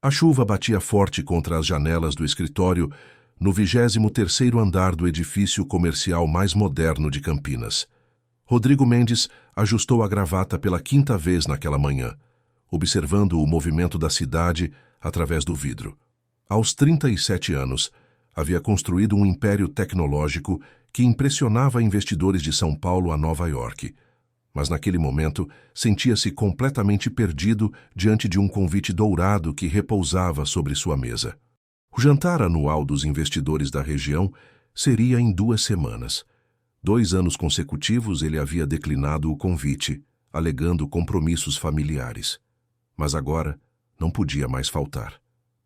A chuva batia forte contra as janelas do escritório no 23º andar do edifício comercial mais moderno de Campinas. Rodrigo Mendes ajustou a gravata pela 5ª vez naquela manhã, observando o movimento da cidade através do vidro. Aos 37 anos, havia construído um império tecnológico que impressionava investidores de São Paulo a Nova York. Mas naquele momento, sentia-se completamente perdido diante de um convite dourado que repousava sobre sua mesa. O jantar anual dos investidores da região seria em 2 semanas. 2 anos consecutivos ele havia declinado o convite, alegando compromissos familiares. Mas agora não podia mais faltar.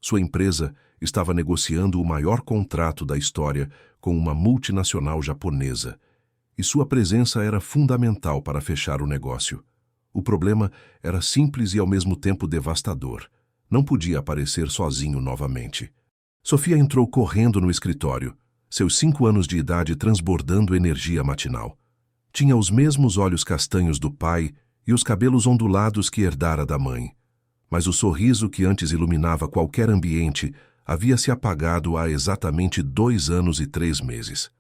Sua empresa estava negociando o maior contrato da história com uma multinacional japonesa, e sua presença era fundamental para fechar o negócio. O problema era simples e ao mesmo tempo devastador. Não podia aparecer sozinho novamente. Sofia entrou correndo no escritório, seus 5 anos de idade transbordando energia matinal. Tinha os mesmos olhos castanhos do pai e os cabelos ondulados que herdara da mãe. Mas o sorriso que antes iluminava qualquer ambiente havia se apagado há exatamente 2 anos e 3 meses.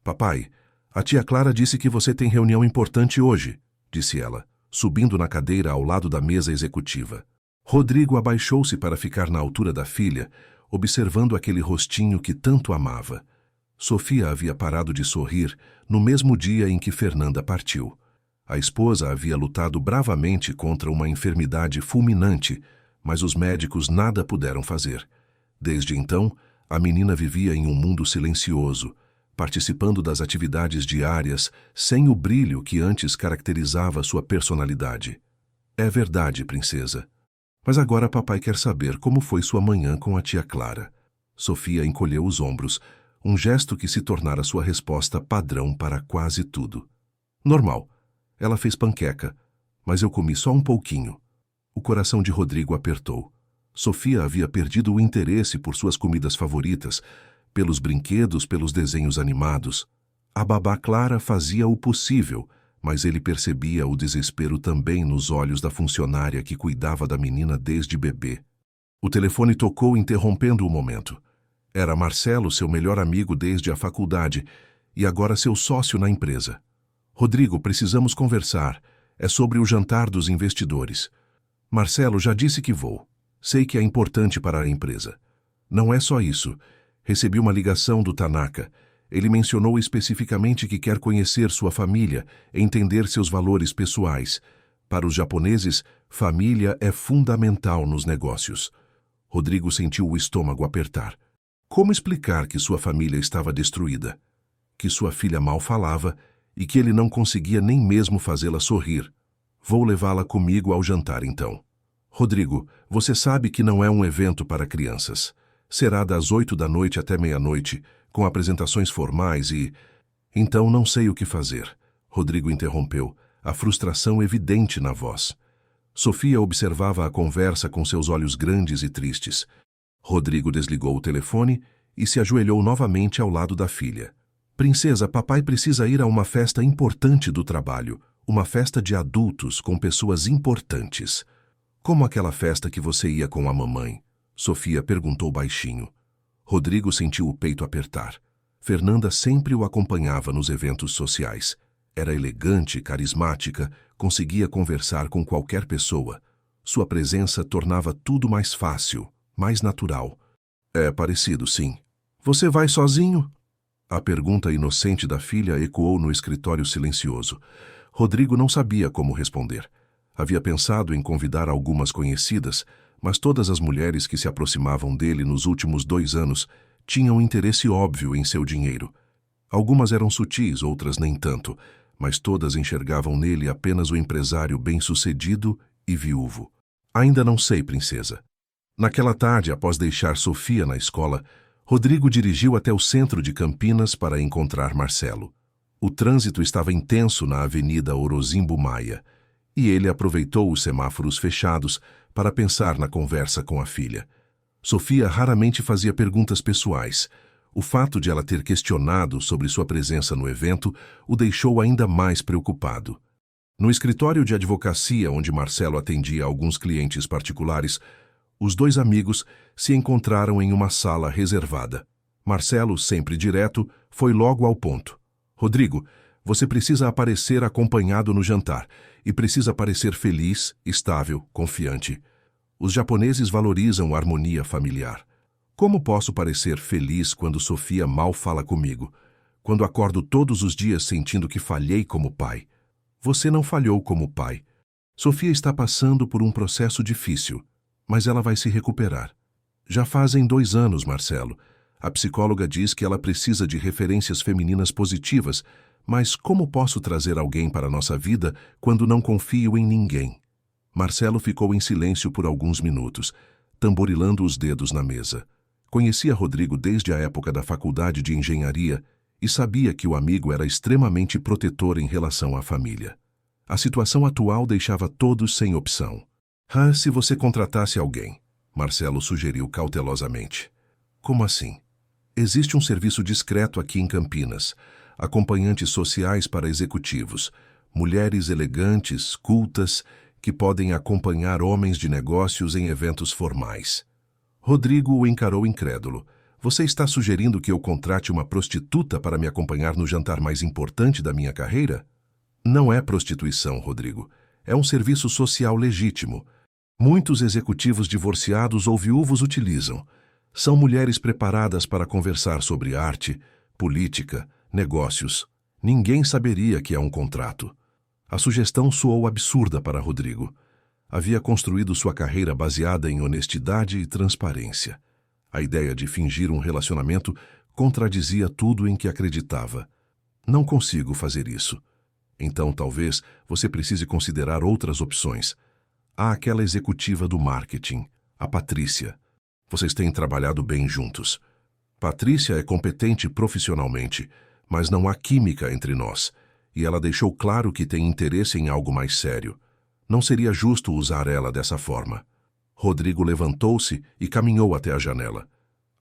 Papai, a tia Clara disse que você tem reunião importante hoje, disse ela, subindo na cadeira ao lado da mesa executiva. Rodrigo abaixou-se para ficar na altura da filha, observando aquele rostinho que tanto amava. Sofia havia parado de sorrir no mesmo dia em que Fernanda partiu. A esposa havia lutado bravamente contra uma enfermidade fulminante, mas os médicos nada puderam fazer. Desde então, a menina vivia em um mundo silencioso, participando das atividades diárias sem o brilho que antes caracterizava sua personalidade. É verdade, princesa. Mas agora papai quer saber como foi sua manhã com a tia Clara. Sofia encolheu os ombros, um gesto que se tornara sua resposta padrão para quase tudo. Normal. Ela fez panqueca, mas eu comi só um pouquinho. O coração de Rodrigo apertou. Sofia havia perdido o interesse por suas comidas favoritas, pelos brinquedos, pelos desenhos animados. A babá Clara fazia o possível, mas ele percebia o desespero também nos olhos da funcionária que cuidava da menina desde bebê. O telefone tocou interrompendo o momento. Era Marcelo, seu melhor amigo desde a faculdade, e agora seu sócio na empresa. Rodrigo, precisamos conversar. É sobre o jantar dos investidores. Marcelo, já disse que vou. Sei que é importante para a empresa. Não é só isso. Recebi uma ligação do Tanaka. Ele mencionou especificamente que quer conhecer sua família, entender seus valores pessoais. Para os japoneses, família é fundamental nos negócios. Rodrigo sentiu o estômago apertar. Como explicar que sua família estava destruída? Que sua filha mal falava e que ele não conseguia nem mesmo fazê-la sorrir. Vou levá-la comigo ao jantar, então. Rodrigo, você sabe que não é um evento para crianças. Será das 8 da noite até meia-noite, com apresentações formais e... Então não sei o que fazer. Rodrigo interrompeu, a frustração evidente na voz. Sofia observava a conversa com seus olhos grandes e tristes. Rodrigo desligou o telefone e se ajoelhou novamente ao lado da filha. Princesa, papai precisa ir a uma festa importante do trabalho, uma festa de adultos com pessoas importantes. Como aquela festa que você ia com a mamãe? Sofia perguntou baixinho. Rodrigo sentiu o peito apertar. Fernanda sempre o acompanhava nos eventos sociais. Era elegante, carismática, conseguia conversar com qualquer pessoa. Sua presença tornava tudo mais fácil, mais natural. É parecido, sim. Você vai sozinho? A pergunta inocente da filha ecoou no escritório silencioso. Rodrigo não sabia como responder. Havia pensado em convidar algumas conhecidas, mas todas as mulheres que se aproximavam dele nos últimos 2 anos tinham interesse óbvio em seu dinheiro. Algumas eram sutis, outras nem tanto, mas todas enxergavam nele apenas o empresário bem-sucedido e viúvo. Ainda não sei, princesa. Naquela tarde, após deixar Sofia na escola, Rodrigo dirigiu até o centro de Campinas para encontrar Marcelo. O trânsito estava intenso na Avenida Orozimbo Maia, e ele aproveitou os semáforos fechados para pensar na conversa com a filha. Sofia raramente fazia perguntas pessoais. O fato de ela ter questionado sobre sua presença no evento o deixou ainda mais preocupado. No escritório de advocacia onde Marcelo atendia alguns clientes particulares, Os dois amigos se encontraram em uma sala reservada. Marcelo, sempre direto, foi logo ao ponto. Rodrigo, você precisa aparecer acompanhado no jantar e precisa parecer feliz, estável, confiante. Os japoneses valorizam a harmonia familiar. Como posso parecer feliz quando Sofia mal fala comigo? Quando acordo todos os dias sentindo que falhei como pai? Você não falhou como pai. Sofia está passando por um processo difícil, mas ela vai se recuperar. Já fazem 2 anos, Marcelo. A psicóloga diz que ela precisa de referências femininas positivas, mas como posso trazer alguém para nossa vida quando não confio em ninguém? Marcelo ficou em silêncio por alguns minutos, tamborilando os dedos na mesa. Conhecia Rodrigo desde a época da faculdade de engenharia e sabia que o amigo era extremamente protetor em relação à família. A situação atual deixava todos sem opção. Se você contratasse alguém, Marcelo sugeriu cautelosamente. Como assim? Existe um serviço discreto aqui em Campinas, acompanhantes sociais para executivos, mulheres elegantes, cultas, que podem acompanhar homens de negócios em eventos formais. Rodrigo o encarou incrédulo. Você está sugerindo que eu contrate uma prostituta para me acompanhar no jantar mais importante da minha carreira? Não é prostituição, Rodrigo. É um serviço social legítimo. Muitos executivos divorciados ou viúvos utilizam. São mulheres preparadas para conversar sobre arte, política, negócios. Ninguém saberia que é um contrato. A sugestão soou absurda para Rodrigo. Havia construído sua carreira baseada em honestidade e transparência. A ideia de fingir um relacionamento contradizia tudo em que acreditava. Não consigo fazer isso. Então, talvez, você precise considerar outras opções. Há aquela executiva do marketing, a Patrícia. Vocês têm trabalhado bem juntos. Patrícia é competente profissionalmente, mas não há química entre nós, e ela deixou claro que tem interesse em algo mais sério. Não seria justo usar ela dessa forma. Rodrigo levantou-se e caminhou até a janela.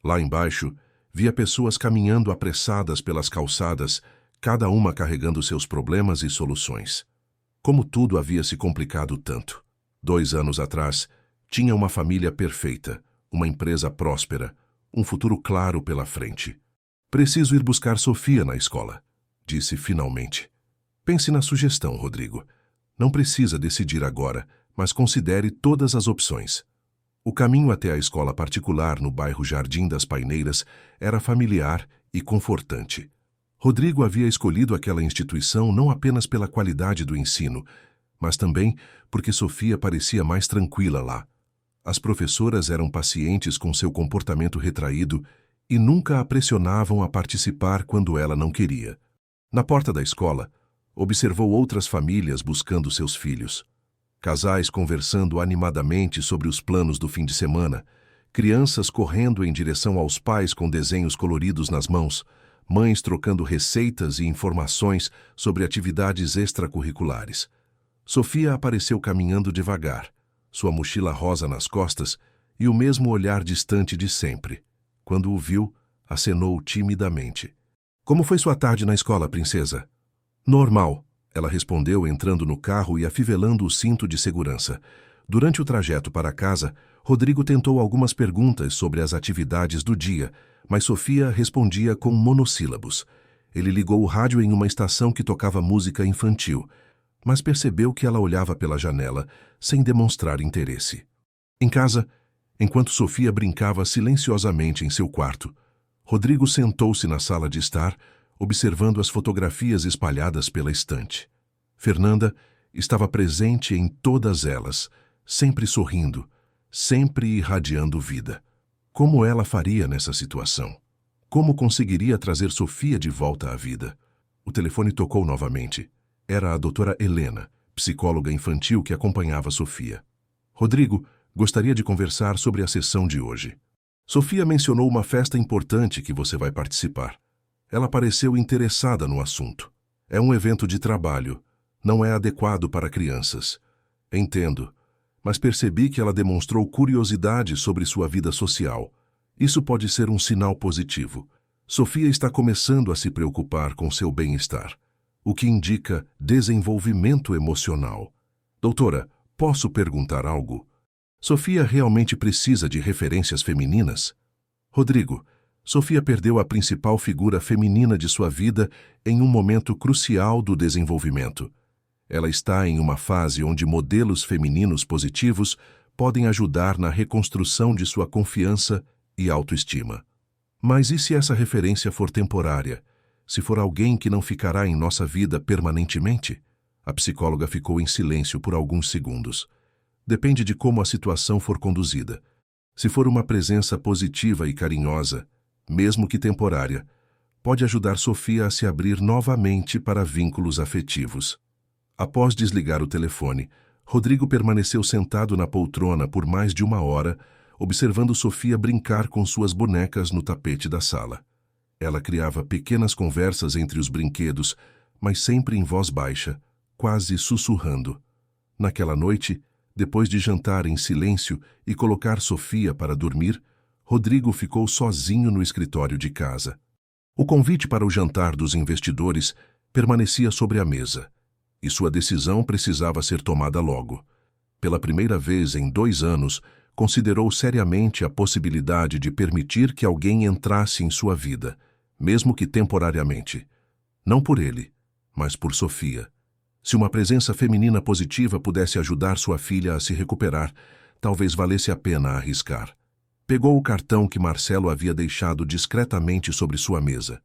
Lá embaixo, via pessoas caminhando apressadas pelas calçadas, cada uma carregando seus problemas e soluções. Como tudo havia se complicado tanto. 2 anos atrás, tinha uma família perfeita, uma empresa próspera, um futuro claro pela frente. Preciso ir buscar Sofia na escola, disse finalmente. Pense na sugestão, Rodrigo. Não precisa decidir agora, mas considere todas as opções. O caminho até a escola particular no bairro Jardim das Paineiras era familiar e confortante. Rodrigo havia escolhido aquela instituição não apenas pela qualidade do ensino, mas também porque Sofia parecia mais tranquila lá. As professoras eram pacientes com seu comportamento retraído e nunca a pressionavam a participar quando ela não queria. Na porta da escola, observou outras famílias buscando seus filhos. Casais conversando animadamente sobre os planos do fim de semana, crianças correndo em direção aos pais com desenhos coloridos nas mãos, mães trocando receitas e informações sobre atividades extracurriculares. Sofia apareceu caminhando devagar, sua mochila rosa nas costas e o mesmo olhar distante de sempre. Quando o viu, acenou timidamente. Como foi sua tarde na escola, princesa? Normal, ela respondeu entrando no carro e afivelando o cinto de segurança. Durante o trajeto para casa, Rodrigo tentou algumas perguntas sobre as atividades do dia, mas Sofia respondia com monossílabos. Ele ligou o rádio em uma estação que tocava música infantil, mas percebeu que ela olhava pela janela, sem demonstrar interesse. Em casa, enquanto Sofia brincava silenciosamente em seu quarto, Rodrigo sentou-se na sala de estar, observando as fotografias espalhadas pela estante. Fernanda estava presente em todas elas, sempre sorrindo, sempre irradiando vida. Como ela faria nessa situação? Como conseguiria trazer Sofia de volta à vida? O telefone tocou novamente. Era a doutora Helena, psicóloga infantil que acompanhava Sofia. Rodrigo gostaria de conversar sobre a sessão de hoje. Sofia mencionou uma festa importante que você vai participar. Ela pareceu interessada no assunto. É um evento de trabalho. Não é adequado para crianças. Entendo, mas percebi que ela demonstrou curiosidade sobre sua vida social. Isso pode ser um sinal positivo. Sofia está começando a se preocupar com seu bem-estar, o que indica desenvolvimento emocional. Doutora, posso perguntar algo? Sofia realmente precisa de referências femininas? Rodrigo, Sofia perdeu a principal figura feminina de sua vida em um momento crucial do desenvolvimento. Ela está em uma fase onde modelos femininos positivos podem ajudar na reconstrução de sua confiança e autoestima. Mas e se essa referência for temporária? Se for alguém que não ficará em nossa vida permanentemente? A psicóloga ficou em silêncio por alguns segundos. Depende de como a situação for conduzida. Se for uma presença positiva e carinhosa, mesmo que temporária, pode ajudar Sofia a se abrir novamente para vínculos afetivos. Após desligar o telefone, Rodrigo permaneceu sentado na poltrona por mais de 1 hora, observando Sofia brincar com suas bonecas no tapete da sala. Ela criava pequenas conversas entre os brinquedos, mas sempre em voz baixa, quase sussurrando. Naquela noite, depois de jantar em silêncio e colocar Sofia para dormir, Rodrigo ficou sozinho no escritório de casa. O convite para o jantar dos investidores permanecia sobre a mesa, e sua decisão precisava ser tomada logo. Pela primeira vez em 2 anos, considerou seriamente a possibilidade de permitir que alguém entrasse em sua vida, mesmo que temporariamente. Não por ele, mas por Sofia. Se uma presença feminina positiva pudesse ajudar sua filha a se recuperar, talvez valesse a pena arriscar. Pegou o cartão que Marcelo havia deixado discretamente sobre sua mesa.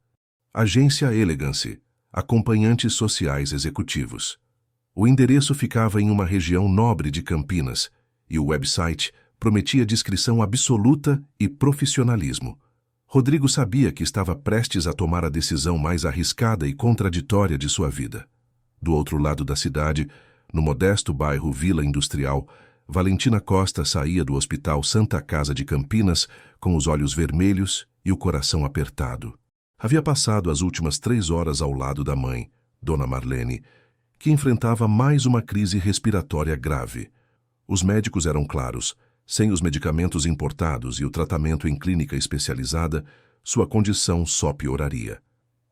Agência Elegance, acompanhantes sociais executivos. O endereço ficava em uma região nobre de Campinas, e o website prometia discrição absoluta e profissionalismo. Rodrigo sabia que estava prestes a tomar a decisão mais arriscada e contraditória de sua vida. Do outro lado da cidade, no modesto bairro Vila Industrial, Valentina Costa saía do Hospital Santa Casa de Campinas com os olhos vermelhos e o coração apertado. Havia passado as últimas 3 horas ao lado da mãe, Dona Marlene, que enfrentava mais uma crise respiratória grave. Os médicos eram claros: sem os medicamentos importados e o tratamento em clínica especializada, sua condição só pioraria.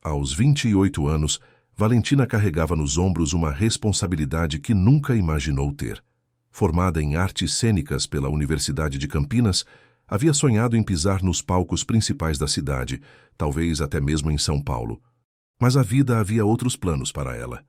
Aos 28 anos, Valentina carregava nos ombros uma responsabilidade que nunca imaginou ter. Formada em artes cênicas pela Universidade de Campinas, havia sonhado em pisar nos palcos principais da cidade, talvez até mesmo em São Paulo. Mas a vida havia outros planos para ela.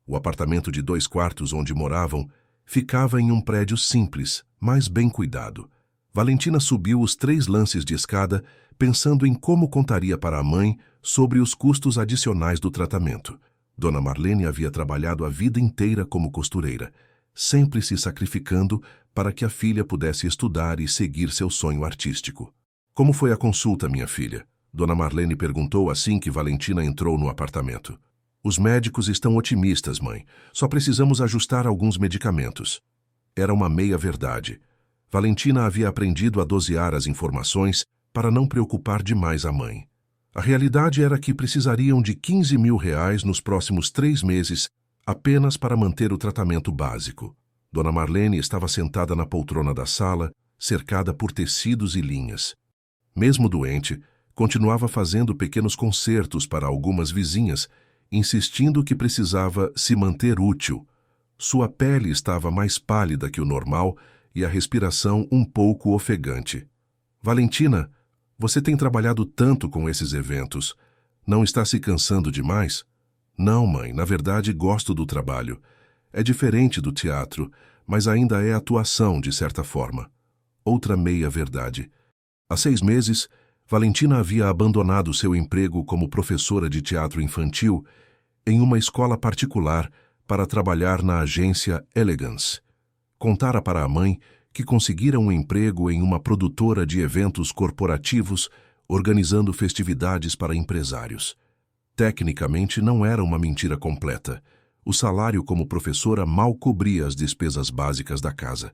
O apartamento de 2 quartos onde moravam ficava em um prédio simples, mas bem cuidado. Valentina subiu os 3 lances de escada, pensando em como contaria para a mãe sobre os custos adicionais do tratamento. Dona Marlene havia trabalhado a vida inteira como costureira, sempre se sacrificando para que a filha pudesse estudar e seguir seu sonho artístico. "Como foi a consulta, minha filha?" Dona Marlene perguntou assim que Valentina entrou no apartamento. "Os médicos estão otimistas, mãe. Só precisamos ajustar alguns medicamentos." Era uma meia-verdade. Valentina havia aprendido a dosear as informações para não preocupar demais a mãe. A realidade era que precisariam de R$ 15.000 nos próximos 3 meses apenas para manter o tratamento básico. Dona Marlene estava sentada na poltrona da sala, cercada por tecidos e linhas. Mesmo doente, continuava fazendo pequenos concertos para algumas vizinhas, insistindo que precisava se manter útil. Sua pele estava mais pálida que o normal e a respiração um pouco ofegante. "Valentina, você tem trabalhado tanto com esses eventos. Não está se cansando demais?" "Não, mãe, na verdade gosto do trabalho. É diferente do teatro, mas ainda é atuação, de certa forma." Outra meia-verdade. Há 6 meses, Valentina havia abandonado seu emprego como professora de teatro infantil em uma escola particular para trabalhar na agência Elegance. Contara para a mãe que conseguira um emprego em uma produtora de eventos corporativos, organizando festividades para empresários. Tecnicamente, não era uma mentira completa. O salário como professora mal cobria as despesas básicas da casa.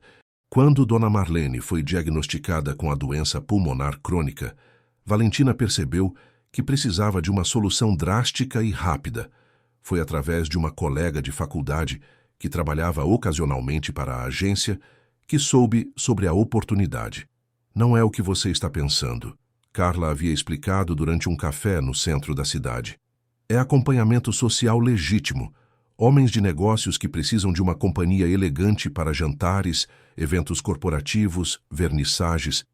Quando Dona Marlene foi diagnosticada com a doença pulmonar crônica, Valentina percebeu que precisava de uma solução drástica e rápida. Foi através de uma colega de faculdade, que trabalhava ocasionalmente para a agência, que soube sobre a oportunidade. "Não é o que você está pensando", Carla havia explicado durante um café no centro da cidade. "É acompanhamento social legítimo, Homens de negócios que precisam de uma companhia elegante para jantares, eventos corporativos, vernissagens.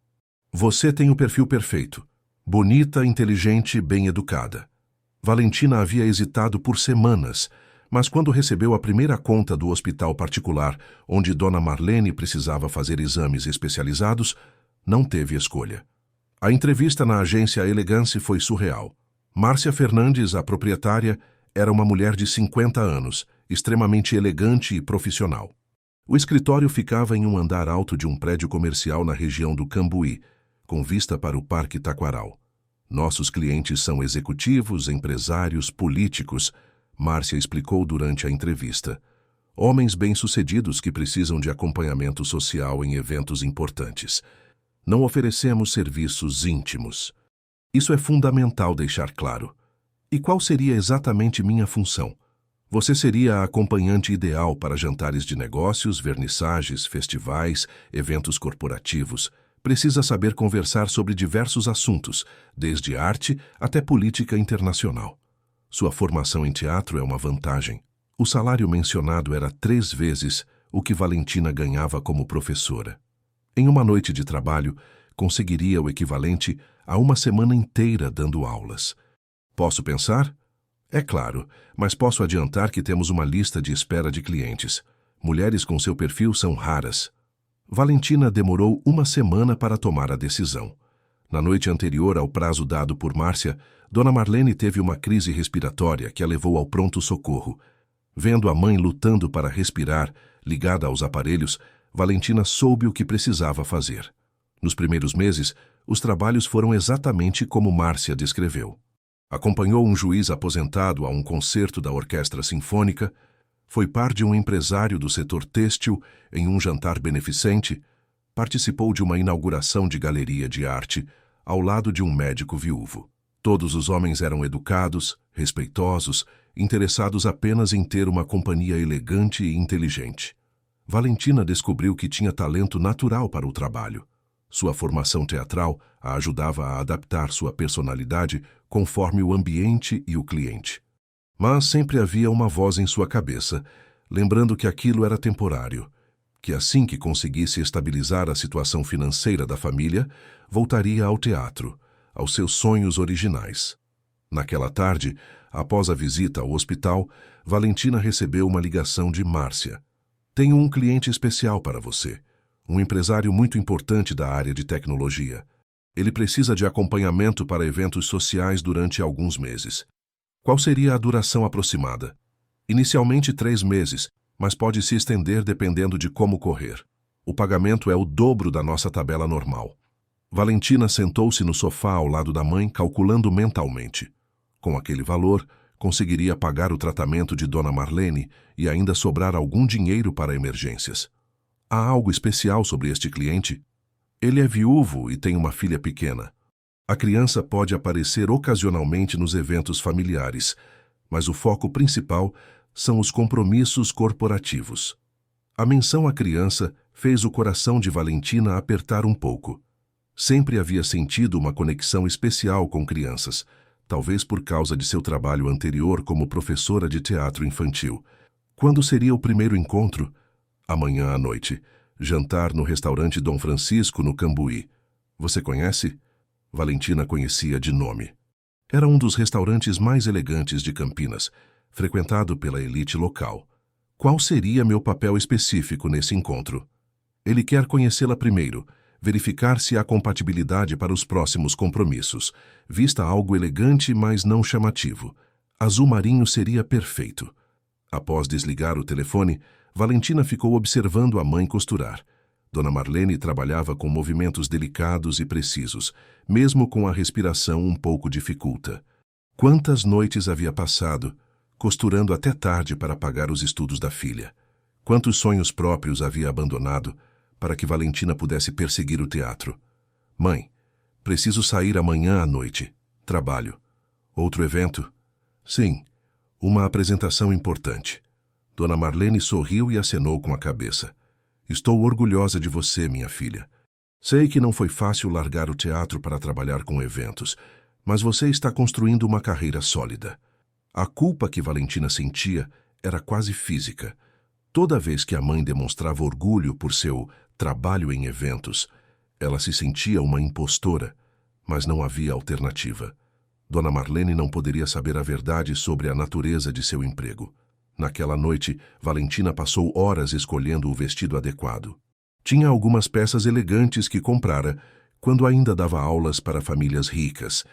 Você tem o perfil perfeito. Bonita, inteligente, bem educada. Valentina havia hesitado por semanas, mas quando recebeu a primeira conta do hospital particular, onde Dona Marlene precisava fazer exames especializados, não teve escolha. A entrevista na agência Elegance foi surreal. Márcia Fernandes, a proprietária, era uma mulher de 50 anos, extremamente elegante e profissional. O escritório ficava em um andar alto de um prédio comercial na região do Cambuí, com vista para o Parque Taquaral. Nossos clientes são executivos, empresários, políticos, Márcia explicou durante a entrevista. Homens bem-sucedidos que precisam de acompanhamento social em eventos importantes. Não oferecemos serviços íntimos. Isso é fundamental deixar claro. E qual seria exatamente minha função? Você seria a acompanhante ideal para jantares de negócios, vernissagens, festivais, eventos corporativos. Precisa saber conversar sobre diversos assuntos, desde arte até política internacional. Sua formação em teatro é uma vantagem. O salário mencionado era 3 vezes o que Valentina ganhava como professora. Em uma noite de trabalho, conseguiria o equivalente a uma semana inteira dando aulas. Posso pensar? É claro, mas posso adiantar que temos uma lista de espera de clientes. Mulheres com seu perfil são raras. Valentina demorou uma semana para tomar a decisão. Na noite anterior ao prazo dado por Márcia, Dona Marlene teve uma crise respiratória que a levou ao pronto-socorro. Vendo a mãe lutando para respirar, ligada aos aparelhos, Valentina soube o que precisava fazer. Nos primeiros meses, os trabalhos foram exatamente como Márcia descreveu. Acompanhou um juiz aposentado a um concerto da Orquestra Sinfônica, foi par de um empresário do setor têxtil em um jantar beneficente, participou de uma inauguração de galeria de arte ao lado de um médico viúvo. Todos os homens eram educados, respeitosos, interessados apenas em ter uma companhia elegante e inteligente. Valentina descobriu que tinha talento natural para o trabalho. Sua formação teatral a ajudava a adaptar sua personalidade conforme o ambiente e o cliente. Mas sempre havia uma voz em sua cabeça, lembrando que aquilo era temporário, que assim que conseguisse estabilizar a situação financeira da família, voltaria ao teatro, aos seus sonhos originais. Naquela tarde, após a visita ao hospital, Valentina recebeu uma ligação de Márcia. Tenho um cliente especial para você, um empresário muito importante da área de tecnologia. Ele precisa de acompanhamento para eventos sociais durante alguns meses. Qual seria a duração aproximada? Inicialmente 3 meses, mas pode se estender dependendo de como correr. O pagamento é o dobro da nossa tabela normal. Valentina sentou-se no sofá ao lado da mãe, calculando mentalmente. Com aquele valor, conseguiria pagar o tratamento de Dona Marlene e ainda sobrar algum dinheiro para emergências. Há algo especial sobre este cliente? Ele é viúvo e tem uma filha pequena. A criança pode aparecer ocasionalmente nos eventos familiares, mas o foco principal são os compromissos corporativos. A menção à criança fez o coração de Valentina apertar um pouco. Sempre havia sentido uma conexão especial com crianças, talvez por causa de seu trabalho anterior como professora de teatro infantil. Quando seria o primeiro encontro? Amanhã à noite. Jantar no restaurante Dom Francisco, no Cambuí. Você conhece? Valentina conhecia de nome. Era um dos restaurantes mais elegantes de Campinas, frequentado pela elite local. Qual seria meu papel específico nesse encontro? Ele quer conhecê-la primeiro, verificar se há compatibilidade para os próximos compromissos. Vista algo elegante, mas não chamativo. Azul marinho seria perfeito. Após desligar o telefone, Valentina ficou observando a mãe costurar. Dona Marlene trabalhava com movimentos delicados e precisos, mesmo com a respiração um pouco dificulta. Quantas noites havia passado, costurando até tarde para pagar os estudos da filha? Quantos sonhos próprios havia abandonado para que Valentina pudesse perseguir o teatro? Mãe, preciso sair amanhã à noite. Trabalho. Outro evento? Sim, uma apresentação importante. Dona Marlene sorriu e acenou com a cabeça. Estou orgulhosa de você, minha filha. Sei que não foi fácil largar o teatro para trabalhar com eventos, mas você está construindo uma carreira sólida. A culpa que Valentina sentia era quase física. Toda vez que a mãe demonstrava orgulho por seu trabalho em eventos, ela se sentia uma impostora, mas não havia alternativa. Dona Marlene não poderia saber a verdade sobre a natureza de seu emprego. Naquela noite, Valentina passou horas escolhendo o vestido adequado. Tinha algumas peças elegantes que comprara quando ainda dava aulas para famílias ricas,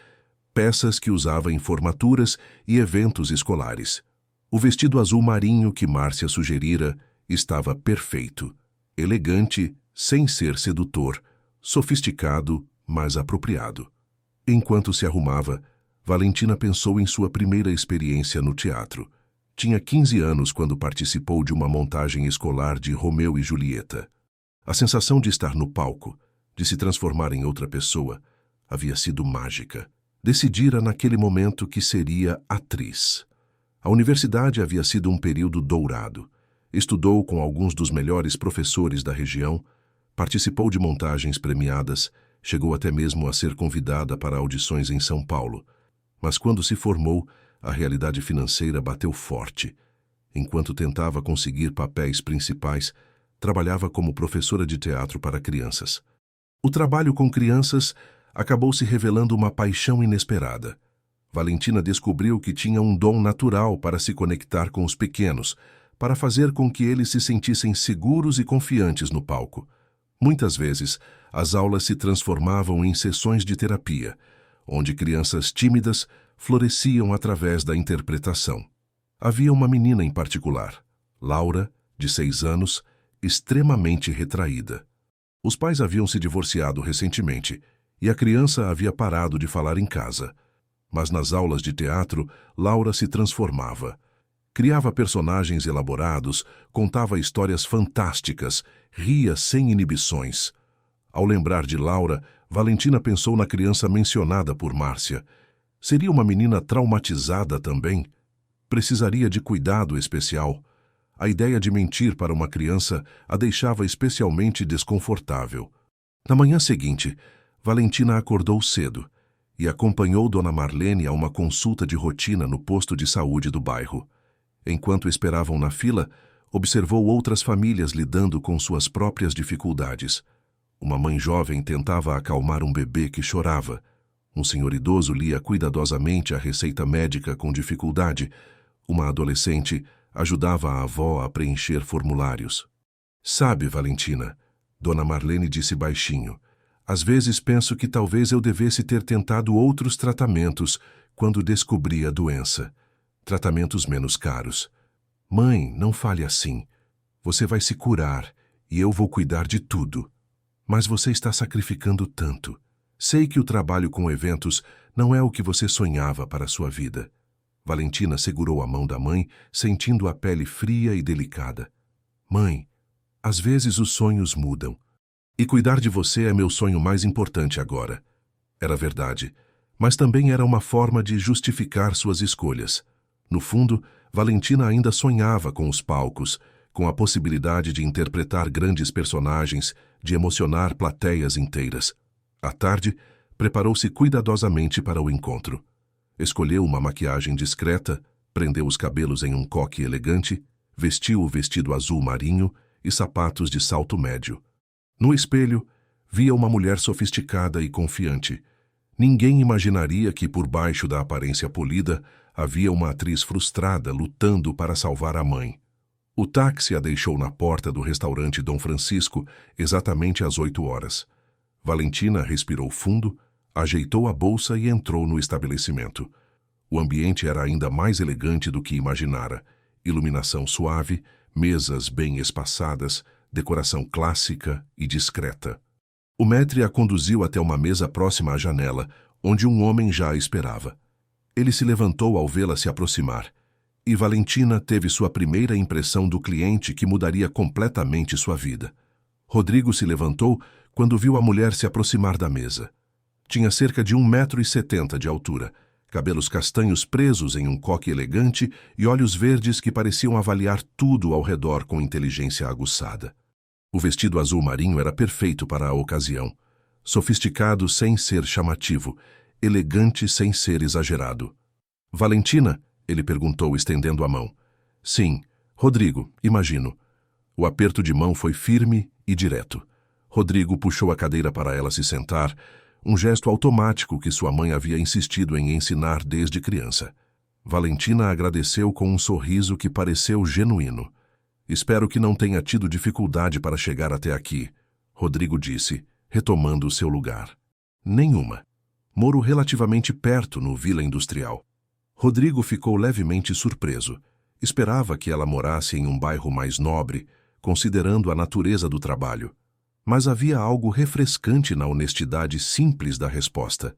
peças que usava em formaturas e eventos escolares. O vestido azul marinho que Márcia sugerira estava perfeito, elegante, sem ser sedutor, sofisticado, mas apropriado. Enquanto se arrumava, Valentina pensou em sua primeira experiência no teatro. Tinha 15 anos quando participou de uma montagem escolar de Romeu e Julieta. A sensação de estar no palco, de se transformar em outra pessoa, havia sido mágica. Decidira naquele momento que seria atriz. A universidade havia sido um período dourado. Estudou com alguns dos melhores professores da região, participou de montagens premiadas, chegou até mesmo a ser convidada para audições em São Paulo. Mas quando se formou, a realidade financeira bateu forte. Enquanto tentava conseguir papéis principais, trabalhava como professora de teatro para crianças. O trabalho com crianças acabou se revelando uma paixão inesperada. Valentina descobriu que tinha um dom natural para se conectar com os pequenos, para fazer com que eles se sentissem seguros e confiantes no palco. Muitas vezes, as aulas se transformavam em sessões de terapia, onde crianças tímidas floresciam através da interpretação. Havia uma menina em particular, Laura, de 6 anos, extremamente retraída. Os pais haviam se divorciado recentemente e a criança havia parado de falar em casa. Mas nas aulas de teatro, Laura se transformava. Criava personagens elaborados, contava histórias fantásticas, ria sem inibições. Ao lembrar de Laura, Valentina pensou na criança mencionada por Márcia. Seria uma menina traumatizada também? Precisaria de cuidado especial. A ideia de mentir para uma criança a deixava especialmente desconfortável. Na manhã seguinte, Valentina acordou cedo e acompanhou Dona Marlene a uma consulta de rotina no posto de saúde do bairro. Enquanto esperavam na fila, observou outras famílias lidando com suas próprias dificuldades. Uma mãe jovem tentava acalmar um bebê que chorava. Um senhor idoso lia cuidadosamente a receita médica com dificuldade. Uma adolescente ajudava a avó a preencher formulários. Sabe, Valentina, Dona Marlene disse baixinho, às vezes penso que talvez eu devesse ter tentado outros tratamentos quando descobri a doença. Tratamentos menos caros. Mãe, não fale assim. Você vai se curar e eu vou cuidar de tudo. Mas você está sacrificando tanto. Sei que o trabalho com eventos não é o que você sonhava para a sua vida. Valentina segurou a mão da mãe, sentindo a pele fria e delicada. Mãe, às vezes os sonhos mudam. E cuidar de você é meu sonho mais importante agora. Era verdade, mas também era uma forma de justificar suas escolhas. No fundo, Valentina ainda sonhava com os palcos, com a possibilidade de interpretar grandes personagens, de emocionar plateias inteiras. À tarde, preparou-se cuidadosamente para o encontro. Escolheu uma maquiagem discreta, prendeu os cabelos em um coque elegante, vestiu o vestido azul marinho e sapatos de salto médio. No espelho, via uma mulher sofisticada e confiante. Ninguém imaginaria que por baixo da aparência polida havia uma atriz frustrada lutando para salvar a mãe. O táxi a deixou na porta do restaurante Dom Francisco exatamente às 8 horas. Valentina respirou fundo, ajeitou a bolsa e entrou no estabelecimento. O ambiente era ainda mais elegante do que imaginara. Iluminação suave, mesas bem espaçadas, decoração clássica e discreta. O maître a conduziu até uma mesa próxima à janela, onde um homem já a esperava. Ele se levantou ao vê-la se aproximar, e Valentina teve sua primeira impressão do cliente que mudaria completamente sua vida. Rodrigo se levantou quando viu a mulher se aproximar da mesa. Tinha cerca de 1,70 m de altura, cabelos castanhos presos em um coque elegante e olhos verdes que pareciam avaliar tudo ao redor com inteligência aguçada. O vestido azul marinho era perfeito para a ocasião, sofisticado sem ser chamativo, elegante sem ser exagerado. Valentina, ele perguntou estendendo a mão. Sim, Rodrigo, imagino. O aperto de mão foi firme e direto. Rodrigo puxou a cadeira para ela se sentar, um gesto automático que sua mãe havia insistido em ensinar desde criança. Valentina agradeceu com um sorriso que pareceu genuíno. Espero que não tenha tido dificuldade para chegar até aqui, Rodrigo disse, retomando seu lugar. Nenhuma. Moro relativamente perto no Vila Industrial. Rodrigo ficou levemente surpreso. Esperava que ela morasse em um bairro mais nobre, considerando a natureza do trabalho. Mas havia algo refrescante na honestidade simples da resposta.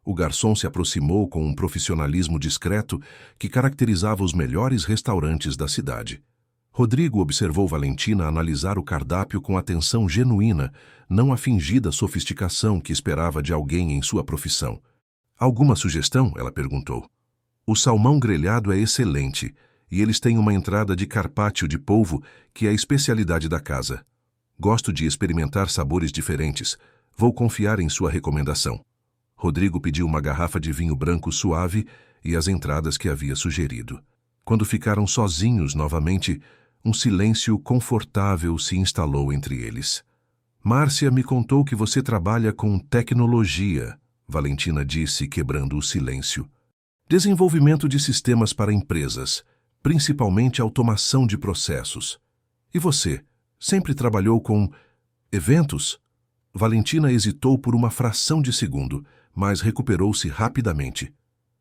O garçom se aproximou com um profissionalismo discreto que caracterizava os melhores restaurantes da cidade. Rodrigo observou Valentina analisar o cardápio com atenção genuína, não a fingida sofisticação que esperava de alguém em sua profissão. Alguma sugestão? Ela perguntou. O salmão grelhado é excelente, e eles têm uma entrada de carpaccio de polvo que é a especialidade da casa. Gosto de experimentar sabores diferentes. Vou confiar em sua recomendação. Rodrigo pediu uma garrafa de vinho branco suave e as entradas que havia sugerido. Quando ficaram sozinhos novamente, um silêncio confortável se instalou entre eles. Márcia me contou que você trabalha com tecnologia, Valentina disse, quebrando o silêncio. Desenvolvimento de sistemas para empresas, principalmente automação de processos. E você, sempre trabalhou com eventos? Valentina hesitou por uma fração de segundo, mas recuperou-se rapidamente.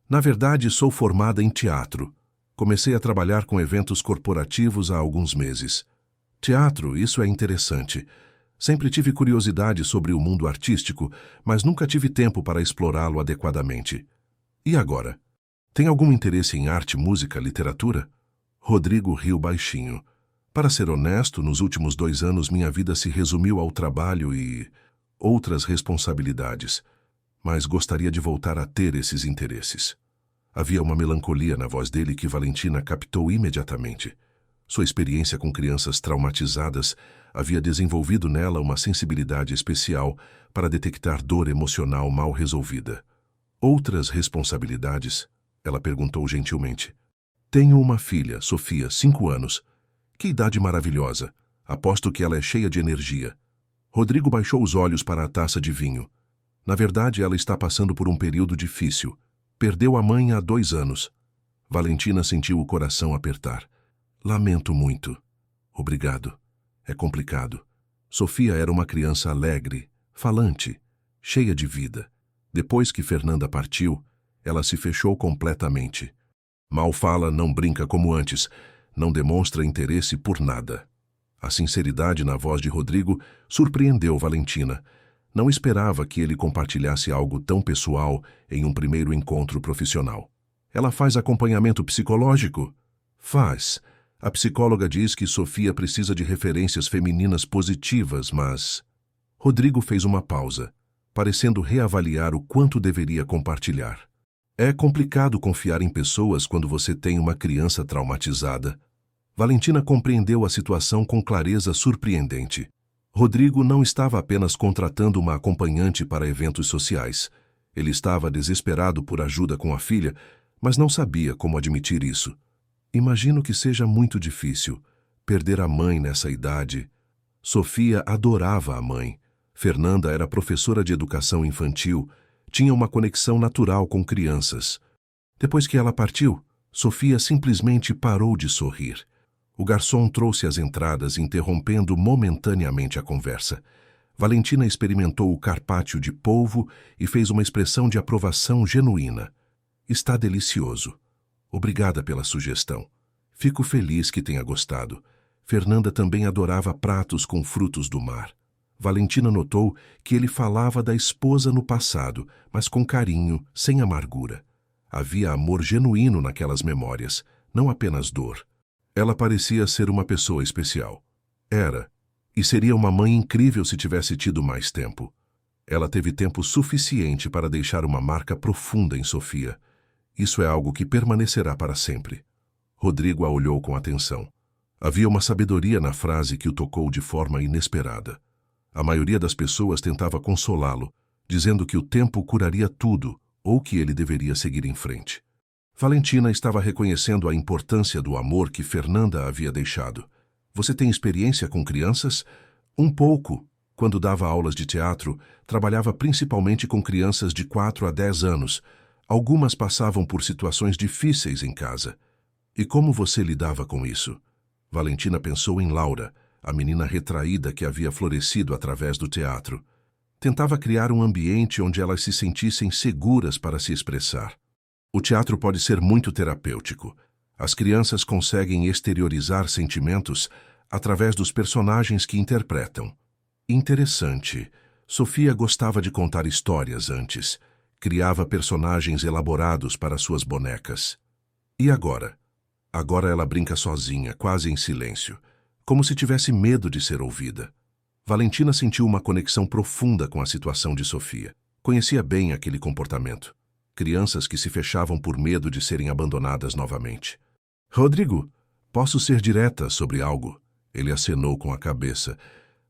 Na verdade, sou formada em teatro. Comecei a trabalhar com eventos corporativos há alguns meses. Teatro, isso é interessante. Sempre tive curiosidade sobre o mundo artístico, mas nunca tive tempo para explorá-lo adequadamente. E agora? Tem algum interesse em arte, música, literatura? Rodrigo riu baixinho. Para ser honesto, nos últimos 2 anos minha vida se resumiu ao trabalho e outras responsabilidades, mas gostaria de voltar a ter esses interesses. Havia uma melancolia na voz dele que Valentina captou imediatamente. Sua experiência com crianças traumatizadas havia desenvolvido nela uma sensibilidade especial para detectar dor emocional mal resolvida. Outras responsabilidades? Ela perguntou gentilmente. Tenho uma filha, Sofia, 5 anos. Que idade maravilhosa. Aposto que ela é cheia de energia. Rodrigo baixou os olhos para a taça de vinho. Na verdade, ela está passando por um período difícil. Perdeu a mãe há 2 anos. Valentina sentiu o coração apertar. Lamento muito. Obrigado. É complicado. Sofia era uma criança alegre, falante, cheia de vida. Depois que Fernanda partiu, ela se fechou completamente. Mal fala, não brinca como antes, não demonstra interesse por nada. A sinceridade na voz de Rodrigo surpreendeu Valentina. Não esperava que ele compartilhasse algo tão pessoal em um primeiro encontro profissional. Ela faz acompanhamento psicológico? Faz. A psicóloga diz que Sofia precisa de referências femininas positivas, mas... Rodrigo fez uma pausa, parecendo reavaliar o quanto deveria compartilhar. É complicado confiar em pessoas quando você tem uma criança traumatizada. Valentina compreendeu a situação com clareza surpreendente. Rodrigo não estava apenas contratando uma acompanhante para eventos sociais. Ele estava desesperado por ajuda com a filha, mas não sabia como admitir isso. Imagino que seja muito difícil perder a mãe nessa idade. Sofia adorava a mãe. Fernanda era professora de educação infantil, tinha uma conexão natural com crianças. Depois que ela partiu, Sofia simplesmente parou de sorrir. O garçom trouxe as entradas, interrompendo momentaneamente a conversa. Valentina experimentou o carpaccio de polvo e fez uma expressão de aprovação genuína. Está delicioso. Obrigada pela sugestão. Fico feliz que tenha gostado. Fernanda também adorava pratos com frutos do mar. Valentina notou que ele falava da esposa no passado, mas com carinho, sem amargura. Havia amor genuíno naquelas memórias, não apenas dor. Ela parecia ser uma pessoa especial. Era, e seria uma mãe incrível se tivesse tido mais tempo. Ela teve tempo suficiente para deixar uma marca profunda em Sofia. Isso é algo que permanecerá para sempre. Rodrigo a olhou com atenção. Havia uma sabedoria na frase que o tocou de forma inesperada. A maioria das pessoas tentava consolá-lo, dizendo que o tempo curaria tudo ou que ele deveria seguir em frente. Valentina estava reconhecendo a importância do amor que Fernanda havia deixado. Você tem experiência com crianças? Um pouco. Quando dava aulas de teatro, trabalhava principalmente com crianças de 4 a 10 anos. Algumas passavam por situações difíceis em casa. E como você lidava com isso? Valentina pensou em Laura, a menina retraída que havia florescido através do teatro. Tentava criar um ambiente onde elas se sentissem seguras para se expressar. O teatro pode ser muito terapêutico. As crianças conseguem exteriorizar sentimentos através dos personagens que interpretam. Interessante. Sofia gostava de contar histórias antes. Criava personagens elaborados para suas bonecas. E agora? Agora ela brinca sozinha, quase em silêncio, como se tivesse medo de ser ouvida. Valentina sentiu uma conexão profunda com a situação de Sofia. Conhecia bem aquele comportamento. Crianças que se fechavam por medo de serem abandonadas novamente. Rodrigo, posso ser direta sobre algo? Ele acenou com a cabeça.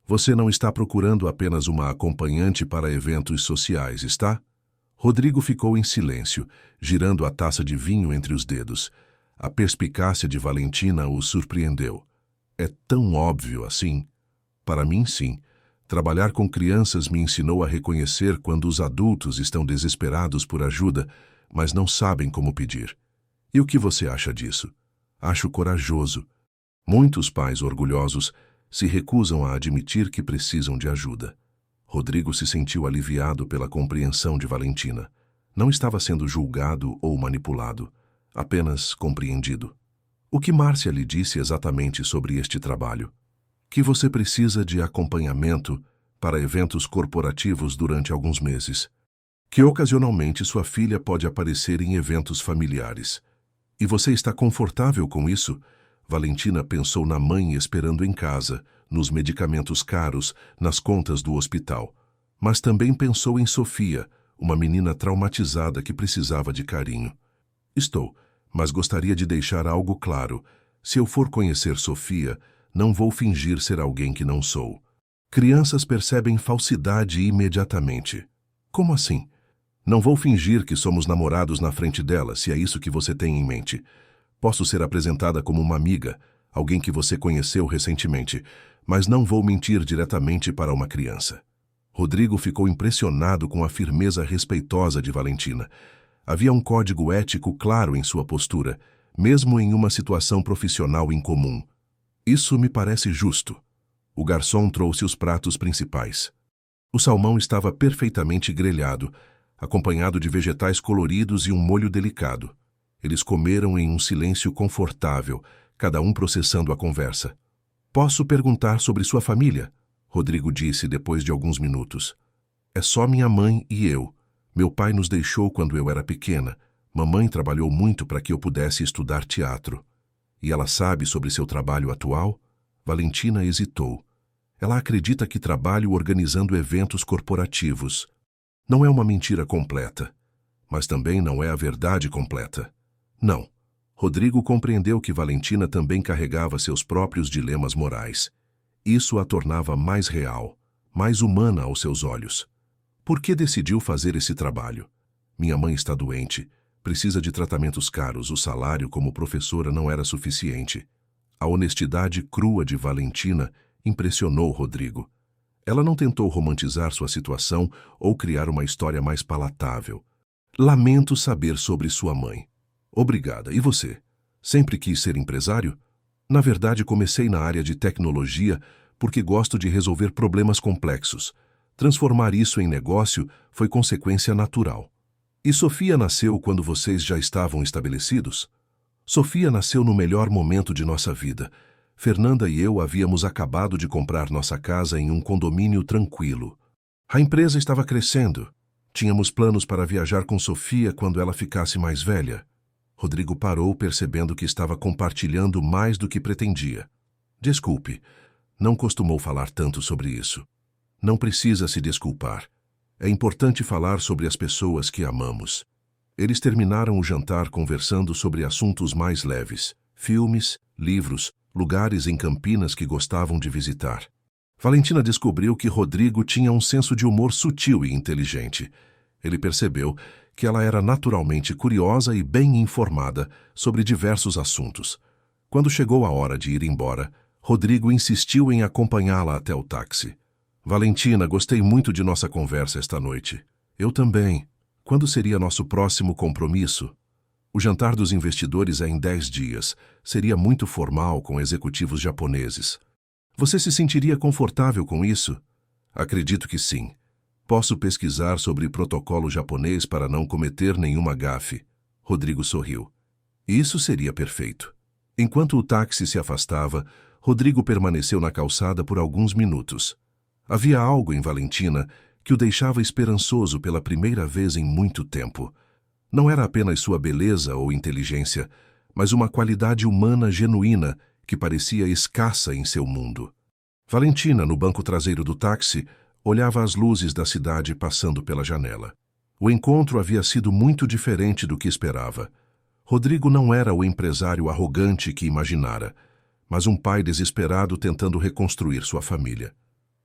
Você não está procurando apenas uma acompanhante para eventos sociais, está? Rodrigo ficou em silêncio, girando a taça de vinho entre os dedos. A perspicácia de Valentina o surpreendeu. É tão óbvio assim? Para mim, sim. Trabalhar com crianças me ensinou a reconhecer quando os adultos estão desesperados por ajuda, mas não sabem como pedir. E o que você acha disso? Acho corajoso. Muitos pais orgulhosos se recusam a admitir que precisam de ajuda. Rodrigo se sentiu aliviado pela compreensão de Valentina. Não estava sendo julgado ou manipulado, apenas compreendido. O que Márcia lhe disse exatamente sobre este trabalho? Que você precisa de acompanhamento para eventos corporativos durante alguns meses. Que ocasionalmente sua filha pode aparecer em eventos familiares. E você está confortável com isso? Valentina pensou na mãe esperando em casa, nos medicamentos caros, nas contas do hospital. Mas também pensou em Sofia, uma menina traumatizada que precisava de carinho. Estou, mas gostaria de deixar algo claro. Se eu for conhecer Sofia, não vou fingir ser alguém que não sou. Crianças percebem falsidade imediatamente. Como assim? Não vou fingir que somos namorados na frente dela, se é isso que você tem em mente. Posso ser apresentada como uma amiga, alguém que você conheceu recentemente, mas não vou mentir diretamente para uma criança. Rodrigo ficou impressionado com a firmeza respeitosa de Valentina. Havia um código ético claro em sua postura, mesmo em uma situação profissional incomum. Isso me parece justo. O garçom trouxe os pratos principais. O salmão estava perfeitamente grelhado, acompanhado de vegetais coloridos e um molho delicado. Eles comeram em um silêncio confortável, cada um processando a conversa. Posso perguntar sobre sua família? Rodrigo disse depois de alguns minutos. É só minha mãe e eu. Meu pai nos deixou quando eu era pequena. Mamãe trabalhou muito para que eu pudesse estudar teatro. E ela sabe sobre seu trabalho atual? Valentina hesitou. Ela acredita que trabalho organizando eventos corporativos. Não é uma mentira completa, mas também não é a verdade completa. Não. Rodrigo compreendeu que Valentina também carregava seus próprios dilemas morais. Isso a tornava mais real, mais humana aos seus olhos. Por que decidiu fazer esse trabalho? Minha mãe está doente. Precisa de tratamentos caros, o salário como professora não era suficiente. A honestidade crua de Valentina impressionou Rodrigo. Ela não tentou romantizar sua situação ou criar uma história mais palatável. Lamento saber sobre sua mãe. Obrigada. E você? Sempre quis ser empresário? Na verdade, comecei na área de tecnologia porque gosto de resolver problemas complexos. Transformar isso em negócio foi consequência natural. E Sofia nasceu quando vocês já estavam estabelecidos? Sofia nasceu no melhor momento de nossa vida. Fernanda e eu havíamos acabado de comprar nossa casa em um condomínio tranquilo. A empresa estava crescendo. Tínhamos planos para viajar com Sofia quando ela ficasse mais velha. Rodrigo parou, percebendo que estava compartilhando mais do que pretendia. Desculpe, não costumou falar tanto sobre isso. Não precisa se desculpar. É importante falar sobre as pessoas que amamos. Eles terminaram o jantar conversando sobre assuntos mais leves. Filmes, livros, lugares em Campinas que gostavam de visitar. Valentina descobriu que Rodrigo tinha um senso de humor sutil e inteligente. Ele percebeu que ela era naturalmente curiosa e bem informada sobre diversos assuntos. Quando chegou a hora de ir embora, Rodrigo insistiu em acompanhá-la até o táxi. Valentina, gostei muito de nossa conversa esta noite. Eu também. Quando seria nosso próximo compromisso? O jantar dos investidores é em 10 dias. Seria muito formal com executivos japoneses. Você se sentiria confortável com isso? Acredito que sim. Posso pesquisar sobre protocolo japonês para não cometer nenhuma gafe. Rodrigo sorriu. Isso seria perfeito. Enquanto o táxi se afastava, Rodrigo permaneceu na calçada por alguns minutos. Havia algo em Valentina que o deixava esperançoso pela primeira vez em muito tempo. Não era apenas sua beleza ou inteligência, mas uma qualidade humana genuína que parecia escassa em seu mundo. Valentina, no banco traseiro do táxi, olhava as luzes da cidade passando pela janela. O encontro havia sido muito diferente do que esperava. Rodrigo não era o empresário arrogante que imaginara, mas um pai desesperado tentando reconstruir sua família.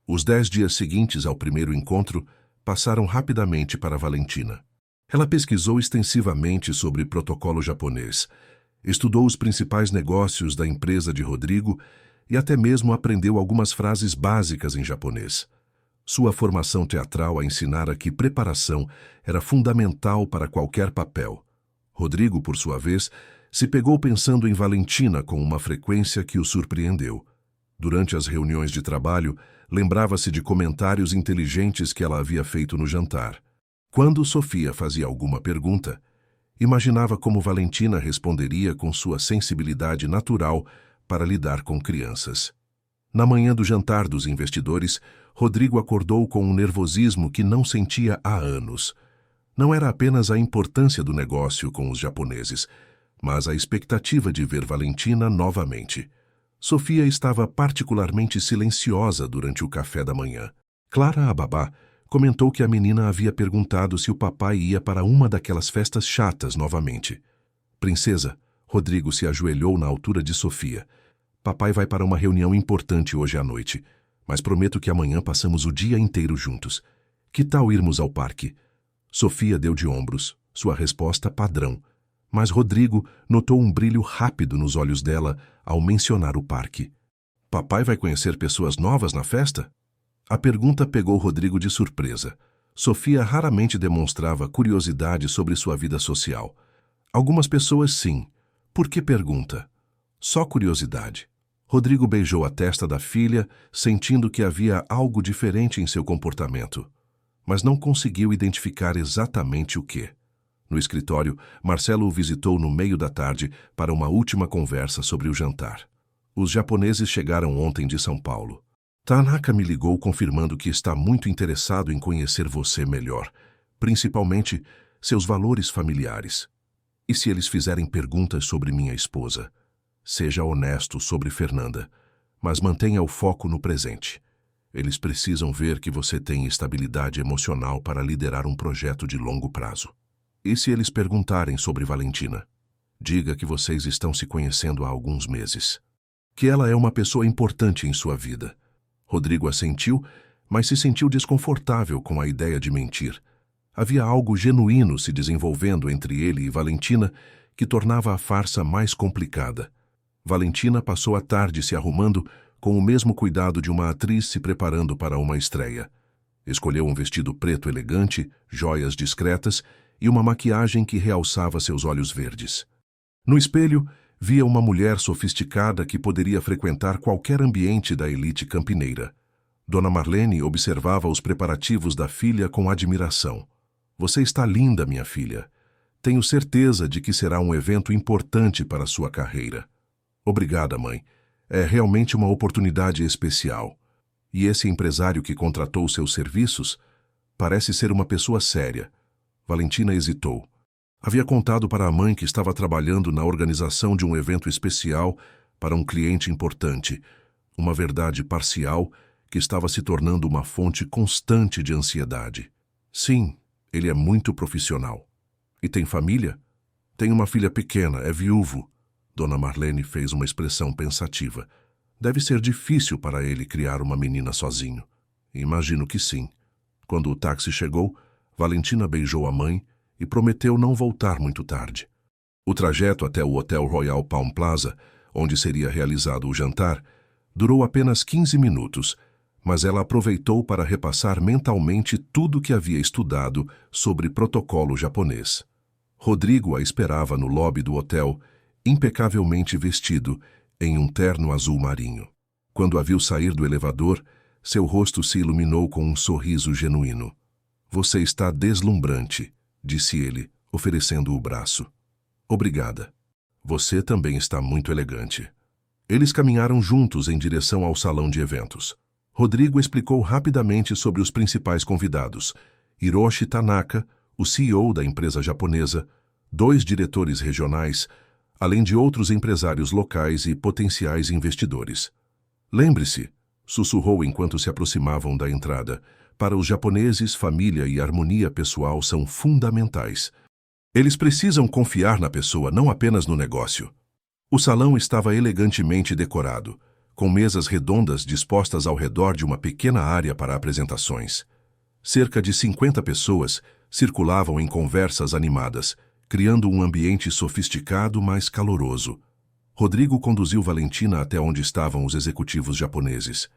Os 10 dias seguintes ao primeiro encontro passaram rapidamente para Valentina. Ela pesquisou extensivamente sobre protocolo japonês, estudou os principais negócios da empresa de Rodrigo e até mesmo aprendeu algumas frases básicas em japonês. Sua formação teatral a ensinara que preparação era fundamental para qualquer papel. Rodrigo, por sua vez, se pegou pensando em Valentina com uma frequência que o surpreendeu. Durante as reuniões de trabalho, lembrava-se de comentários inteligentes que ela havia feito no jantar. Quando Sofia fazia alguma pergunta, imaginava como Valentina responderia com sua sensibilidade natural para lidar com crianças. Na manhã do jantar dos investidores, Rodrigo acordou com um nervosismo que não sentia há anos. Não era apenas a importância do negócio com os japoneses, mas a expectativa de ver Valentina novamente. Sofia estava particularmente silenciosa durante o café da manhã. Clara, a babá, comentou que a menina havia perguntado se o papai ia para uma daquelas festas chatas novamente. Princesa, Rodrigo se ajoelhou na altura de Sofia. Papai vai para uma reunião importante hoje à noite, mas prometo que amanhã passamos o dia inteiro juntos. Que tal irmos ao parque? Sofia deu de ombros, sua resposta padrão. Mas Rodrigo notou um brilho rápido nos olhos dela ao mencionar o parque. Papai vai conhecer pessoas novas na festa? A pergunta pegou Rodrigo de surpresa. Sofia raramente demonstrava curiosidade sobre sua vida social. Algumas pessoas sim. Por que pergunta? Só curiosidade. Rodrigo beijou a testa da filha, sentindo que havia algo diferente em seu comportamento, mas não conseguiu identificar exatamente o que. No escritório, Marcelo o visitou no meio da tarde para uma última conversa sobre o jantar. Os japoneses chegaram ontem de São Paulo. Tanaka me ligou confirmando que está muito interessado em conhecer você melhor, principalmente seus valores familiares. E se eles fizerem perguntas sobre minha esposa? Seja honesto sobre Fernanda, mas mantenha o foco no presente. Eles precisam ver que você tem estabilidade emocional para liderar um projeto de longo prazo. E se eles perguntarem sobre Valentina? Diga que vocês estão se conhecendo há alguns meses. Que ela é uma pessoa importante em sua vida. Rodrigo assentiu, mas se sentiu desconfortável com a ideia de mentir. Havia algo genuíno se desenvolvendo entre ele e Valentina que tornava a farsa mais complicada. Valentina passou a tarde se arrumando com o mesmo cuidado de uma atriz se preparando para uma estreia. Escolheu um vestido preto elegante, joias discretas e uma maquiagem que realçava seus olhos verdes. No espelho, via uma mulher sofisticada que poderia frequentar qualquer ambiente da elite campineira. Dona Marlene observava os preparativos da filha com admiração. Você está linda, minha filha. Tenho certeza de que será um evento importante para sua carreira. Obrigada, mãe. É realmente uma oportunidade especial. E esse empresário que contratou seus serviços parece ser uma pessoa séria. Valentina hesitou. Havia contado para a mãe que estava trabalhando na organização de um evento especial para um cliente importante, uma verdade parcial que estava se tornando uma fonte constante de ansiedade. Sim, ele é muito profissional. E tem família? Tem uma filha pequena, é viúvo. Dona Marlene fez uma expressão pensativa. Deve ser difícil para ele criar uma menina sozinho. Imagino que sim. Quando o táxi chegou, Valentina beijou a mãe e prometeu não voltar muito tarde. O trajeto até o Hotel Royal Palm Plaza, onde seria realizado o jantar, durou apenas 15 minutos, mas ela aproveitou para repassar mentalmente tudo que havia estudado sobre protocolo japonês. Rodrigo a esperava no lobby do hotel, impecavelmente vestido, em um terno azul marinho. Quando a viu sair do elevador, seu rosto se iluminou com um sorriso genuíno. "Você está deslumbrante", disse ele, oferecendo o braço. "Obrigada. Você também está muito elegante." Eles caminharam juntos em direção ao salão de eventos. Rodrigo explicou rapidamente sobre os principais convidados: Hiroshi Tanaka, o CEO da empresa japonesa, 2 diretores regionais, além de outros empresários locais e potenciais investidores. "Lembre-se", sussurrou enquanto se aproximavam da entrada, "para os japoneses, família e harmonia pessoal são fundamentais. Eles precisam confiar na pessoa, não apenas no negócio." O salão estava elegantemente decorado, com mesas redondas dispostas ao redor de uma pequena área para apresentações. Cerca de 50 pessoas circulavam em conversas animadas, criando um ambiente sofisticado, mas caloroso. Rodrigo conduziu Valentina até onde estavam os executivos japoneses.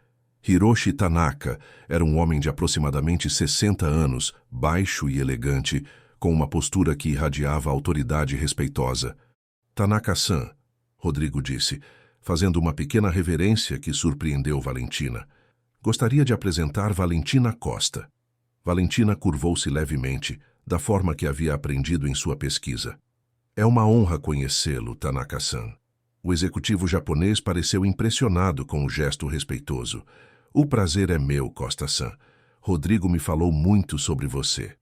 Hiroshi Tanaka era um homem de aproximadamente 60 anos, baixo e elegante, com uma postura que irradiava autoridade respeitosa. "Tanaka-san", Rodrigo disse, fazendo uma pequena reverência que surpreendeu Valentina. "Gostaria de apresentar Valentina Costa." Valentina curvou-se levemente, da forma que havia aprendido em sua pesquisa. "É uma honra conhecê-lo, Tanaka-san." O executivo japonês pareceu impressionado com o gesto respeitoso. "O prazer é meu, Costa-san. Rodrigo me falou muito sobre você."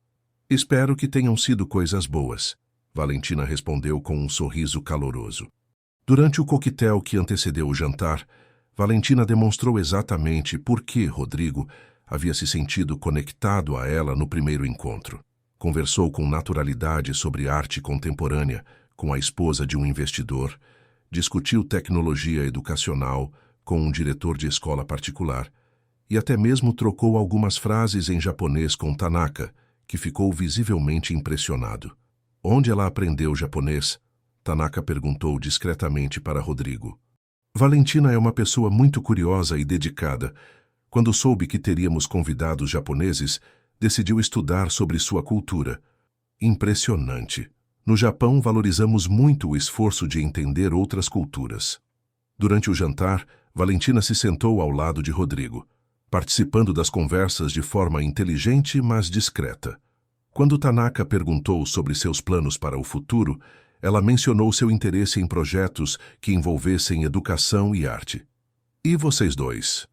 "Espero que tenham sido coisas boas", Valentina respondeu com um sorriso caloroso. Durante o coquetel que antecedeu o jantar, Valentina demonstrou exatamente por que Rodrigo havia se sentido conectado a ela no primeiro encontro. Conversou com naturalidade sobre arte contemporânea com a esposa de um investidor, discutiu tecnologia educacional com um diretor de escola particular e até mesmo trocou algumas frases em japonês com Tanaka, que ficou visivelmente impressionado. "Onde ela aprendeu japonês?" Tanaka perguntou discretamente para Rodrigo. "Valentina é uma pessoa muito curiosa e dedicada. Quando soube que teríamos convidados japoneses, decidiu estudar sobre sua cultura. Impressionante. No Japão, valorizamos muito o esforço de entender outras culturas." Durante o jantar, Valentina se sentou ao lado de Rodrigo, participando das conversas de forma inteligente, mas discreta. Quando Tanaka perguntou sobre seus planos para o futuro, ela mencionou seu interesse em projetos que envolvessem educação e arte. "E vocês dois?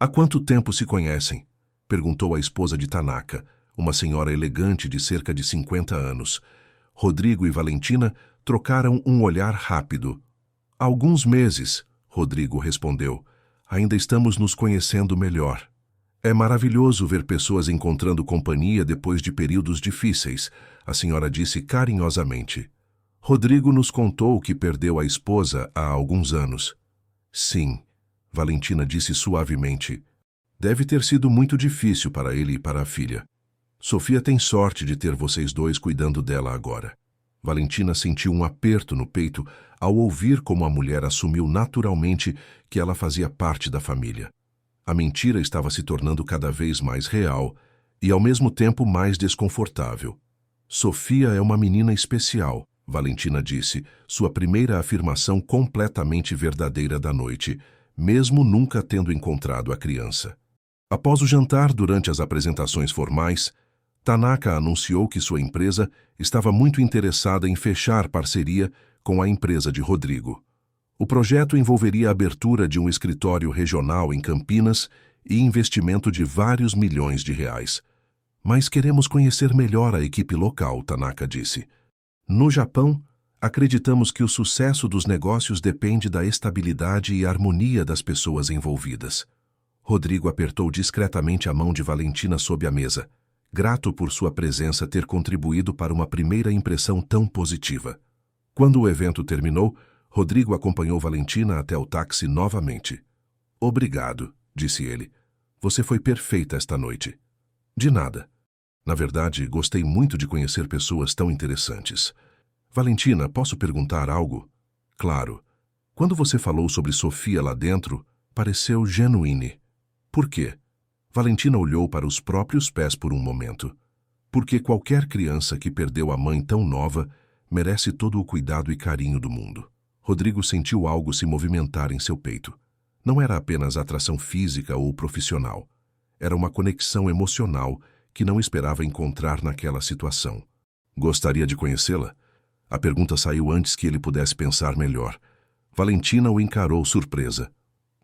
Há quanto tempo se conhecem?" perguntou a esposa de Tanaka, uma senhora elegante de cerca de 50 anos. Rodrigo e Valentina trocaram um olhar rápido. "Há alguns meses", Rodrigo respondeu. "Ainda estamos nos conhecendo melhor." "É maravilhoso ver pessoas encontrando companhia depois de períodos difíceis", a senhora disse carinhosamente. Rodrigo nos contou que perdeu a esposa há alguns anos. "Sim", Valentina disse suavemente. "Deve ter sido muito difícil para ele e para a filha. Sofia tem sorte de ter vocês dois cuidando dela agora." Valentina sentiu um aperto no peito ao ouvir como a mulher assumiu naturalmente que ela fazia parte da família. A mentira estava se tornando cada vez mais real e, ao mesmo tempo, mais desconfortável. "Sofia é uma menina especial", Valentina disse, sua primeira afirmação completamente verdadeira da noite, mesmo nunca tendo encontrado a criança. Após o jantar, durante as apresentações formais, Tanaka anunciou que sua empresa estava muito interessada em fechar parceria com a empresa de Rodrigo. O projeto envolveria a abertura de um escritório regional em Campinas e investimento de vários milhões de reais. "Mas queremos conhecer melhor a equipe local", Tanaka disse. "No Japão, acreditamos que o sucesso dos negócios depende da estabilidade e harmonia das pessoas envolvidas." Rodrigo apertou discretamente a mão de Valentina sob a mesa, grato por sua presença ter contribuído para uma primeira impressão tão positiva. Quando o evento terminou, Rodrigo acompanhou Valentina até o táxi novamente. "Obrigado", disse ele. "Você foi perfeita esta noite." "De nada." Na verdade, gostei muito de conhecer pessoas tão interessantes. Valentina, posso perguntar algo? Claro. Quando você falou sobre Sofia lá dentro, pareceu genuíno. Por quê? Valentina olhou para os próprios pés por um momento. Porque qualquer criança que perdeu a mãe tão nova merece todo o cuidado e carinho do mundo. Rodrigo sentiu algo se movimentar em seu peito. Não era apenas atração física ou profissional. Era uma conexão emocional que não esperava encontrar naquela situação. Gostaria de conhecê-la? A pergunta saiu antes que ele pudesse pensar melhor. Valentina o encarou surpresa.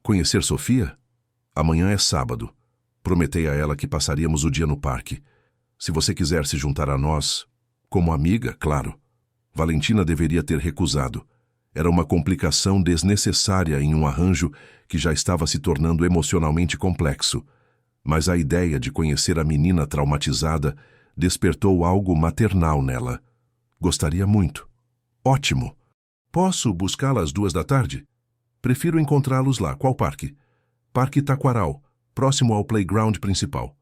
Conhecer Sofia? Amanhã é sábado. Prometei a ela que passaríamos o dia no parque. Se você quiser se juntar a nós, como amiga, claro. Valentina deveria ter recusado. Era uma complicação desnecessária em um arranjo que já estava se tornando emocionalmente complexo. Mas a ideia de conhecer a menina traumatizada despertou algo maternal nela. Gostaria muito. Ótimo. Posso buscá-la às 2 da tarde? Prefiro encontrá-los lá. Qual parque? Parque Taquaral, próximo ao playground principal.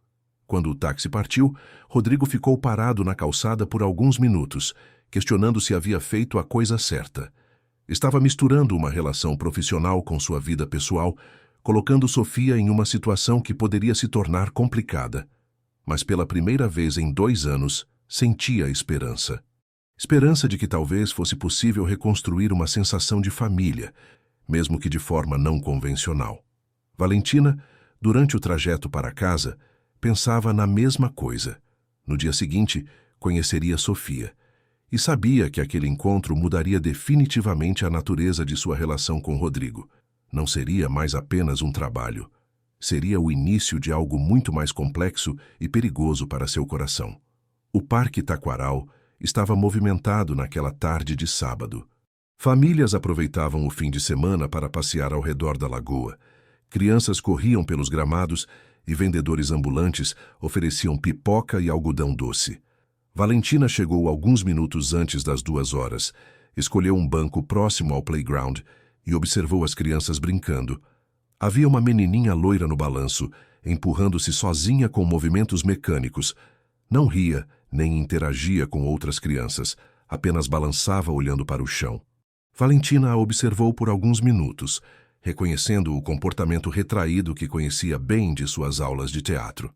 Quando o táxi partiu, Rodrigo ficou parado na calçada por alguns minutos, questionando se havia feito a coisa certa. Estava misturando uma relação profissional com sua vida pessoal, colocando Sofia em uma situação que poderia se tornar complicada. Mas pela primeira vez em 2 anos, sentia esperança. Esperança de que talvez fosse possível reconstruir uma sensação de família, mesmo que de forma não convencional. Valentina, durante o trajeto para casa, pensava na mesma coisa. No dia seguinte, conheceria Sofia. E sabia que aquele encontro mudaria definitivamente a natureza de sua relação com Rodrigo. Não seria mais apenas um trabalho. Seria o início de algo muito mais complexo e perigoso para seu coração. O Parque Taquaral estava movimentado naquela tarde de sábado. Famílias aproveitavam o fim de semana para passear ao redor da lagoa. Crianças corriam pelos gramados e vendedores ambulantes ofereciam pipoca e algodão doce. Valentina chegou alguns minutos antes das 2 horas, escolheu um banco próximo ao playground e observou as crianças brincando. Havia uma menininha loira no balanço, empurrando-se sozinha com movimentos mecânicos. Não ria, nem interagia com outras crianças, apenas balançava olhando para o chão. Valentina a observou por alguns minutos, reconhecendo o comportamento retraído que conhecia bem de suas aulas de teatro.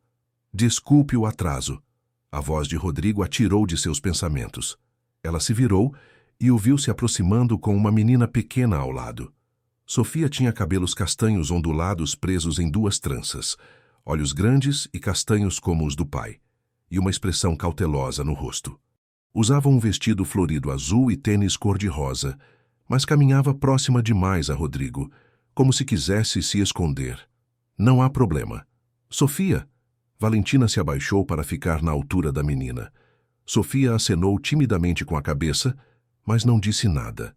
Desculpe o atraso. A voz de Rodrigo a tirou de seus pensamentos. Ela se virou e o viu se aproximando com uma menina pequena ao lado. Sofia tinha cabelos castanhos ondulados presos em 2 tranças, olhos grandes e castanhos como os do pai, e uma expressão cautelosa no rosto. Usava um vestido florido azul e tênis cor-de-rosa, mas caminhava próxima demais a Rodrigo, como se quisesse se esconder. Não há problema. Sofia! Valentina se abaixou para ficar na altura da menina. Sofia acenou timidamente com a cabeça, mas não disse nada.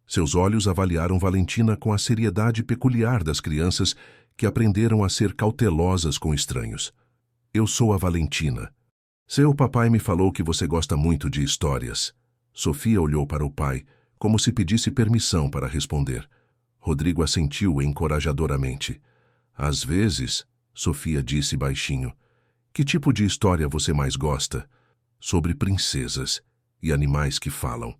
Seus olhos avaliaram Valentina com a seriedade peculiar das crianças que aprenderam a ser cautelosas com estranhos. Eu sou a Valentina. Seu papai me falou que você gosta muito de histórias. Sofia olhou para o pai, como se pedisse permissão para responder. Rodrigo assentiu encorajadoramente. Às vezes, Sofia disse baixinho, que tipo de história você mais gosta? Sobre princesas e animais que falam.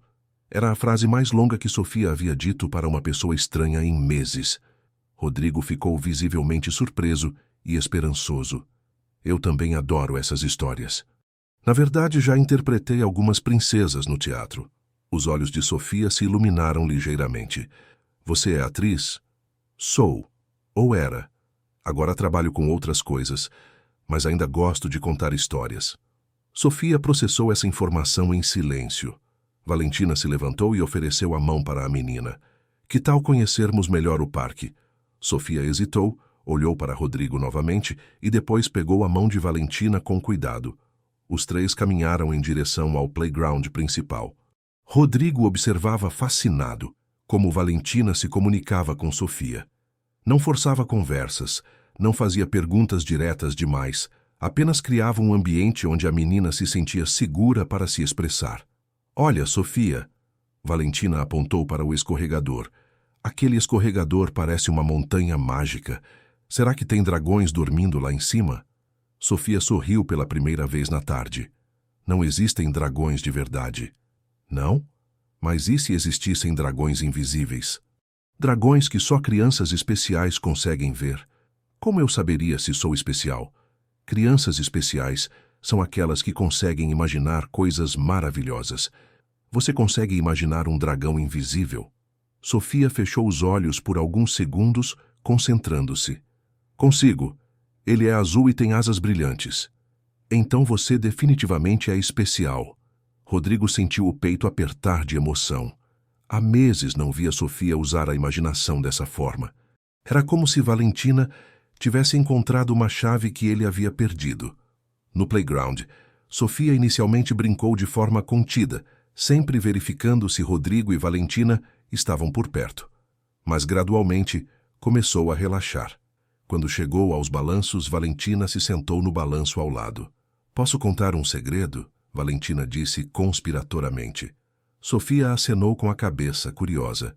Era a frase mais longa que Sofia havia dito para uma pessoa estranha em meses. Rodrigo ficou visivelmente surpreso e esperançoso. Eu também adoro essas histórias. Na verdade, já interpretei algumas princesas no teatro. Os olhos de Sofia se iluminaram ligeiramente. Você é atriz? Sou. Ou era. Agora trabalho com outras coisas, mas ainda gosto de contar histórias. Sofia processou essa informação em silêncio. Valentina se levantou e ofereceu a mão para a menina. Que tal conhecermos melhor o parque? Sofia hesitou, olhou para Rodrigo novamente e depois pegou a mão de Valentina com cuidado. Os 3 caminharam em direção ao playground principal. Rodrigo observava fascinado como Valentina se comunicava com Sofia. Não forçava conversas, não fazia perguntas diretas demais, apenas criava um ambiente onde a menina se sentia segura para se expressar. Olha, Sofia. Valentina apontou para o escorregador. Aquele escorregador parece uma montanha mágica. Será que tem dragões dormindo lá em cima? Sofia sorriu pela primeira vez na tarde. Não existem dragões de verdade. Não? Mas e se existissem dragões invisíveis? Dragões que só crianças especiais conseguem ver. Como eu saberia se sou especial? Crianças especiais são aquelas que conseguem imaginar coisas maravilhosas. Você consegue imaginar um dragão invisível? Sofia fechou os olhos por alguns segundos, concentrando-se. Consigo. Ele é azul e tem asas brilhantes. Então você definitivamente é especial. Rodrigo sentiu o peito apertar de emoção. Há meses não via Sofia usar a imaginação dessa forma. Era como se Valentina tivesse encontrado uma chave que ele havia perdido. No playground, Sofia inicialmente brincou de forma contida, sempre verificando se Rodrigo e Valentina estavam por perto. Mas gradualmente começou a relaxar. Quando chegou aos balanços, Valentina se sentou no balanço ao lado. Posso contar um segredo? Valentina disse conspiratoriamente. Sofia acenou com a cabeça, curiosa.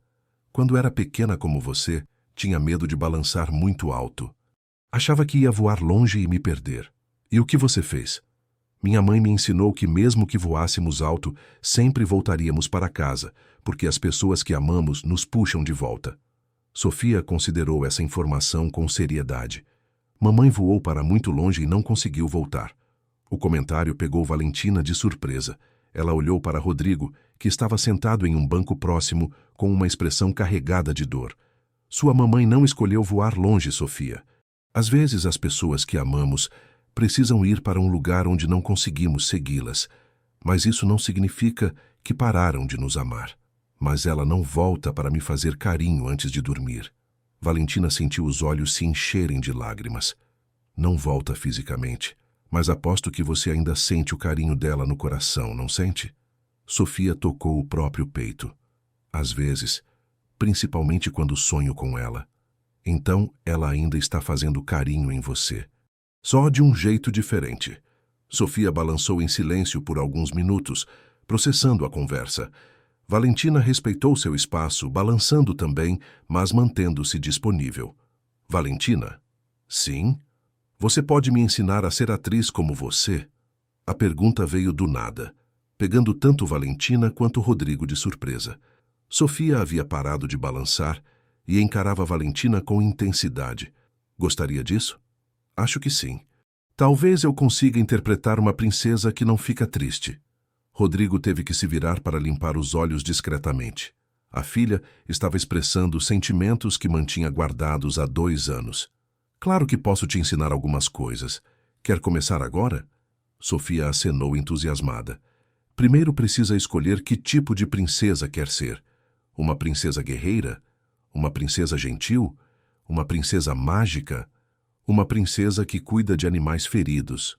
Quando era pequena como você, tinha medo de balançar muito alto. Achava que ia voar longe e me perder. E o que você fez? Minha mãe me ensinou que mesmo que voássemos alto, sempre voltaríamos para casa, porque as pessoas que amamos nos puxam de volta. Sofia considerou essa informação com seriedade. Mamãe voou para muito longe e não conseguiu voltar. O comentário pegou Valentina de surpresa. Ela olhou para Rodrigo, que estava sentado em um banco próximo, com uma expressão carregada de dor. Sua mamãe não escolheu voar longe, Sofia. Às vezes as pessoas que amamos precisam ir para um lugar onde não conseguimos segui-las, mas isso não significa que pararam de nos amar. Mas ela não volta para me fazer carinho antes de dormir. Valentina sentiu os olhos se encherem de lágrimas. Não volta fisicamente, mas aposto que você ainda sente o carinho dela no coração, não sente? Sofia tocou o próprio peito. Às vezes, principalmente quando sonho com ela. Então, ela ainda está fazendo carinho em você. Só de um jeito diferente. Sofia balançou em silêncio por alguns minutos, processando a conversa. Valentina respeitou seu espaço, balançando também, mas mantendo-se disponível. Valentina? Sim? Você pode me ensinar a ser atriz como você? A pergunta veio do nada, pegando tanto Valentina quanto Rodrigo de surpresa. Sofia havia parado de balançar e encarava Valentina com intensidade. Gostaria disso? Acho que sim. Talvez eu consiga interpretar uma princesa que não fica triste. Rodrigo teve que se virar para limpar os olhos discretamente. A filha estava expressando sentimentos que mantinha guardados há 2 anos. Claro que posso te ensinar algumas coisas. Quer começar agora? Sofia acenou entusiasmada. Primeiro precisa escolher que tipo de princesa quer ser. Uma princesa guerreira? Uma princesa gentil? Uma princesa mágica? Uma princesa que cuida de animais feridos?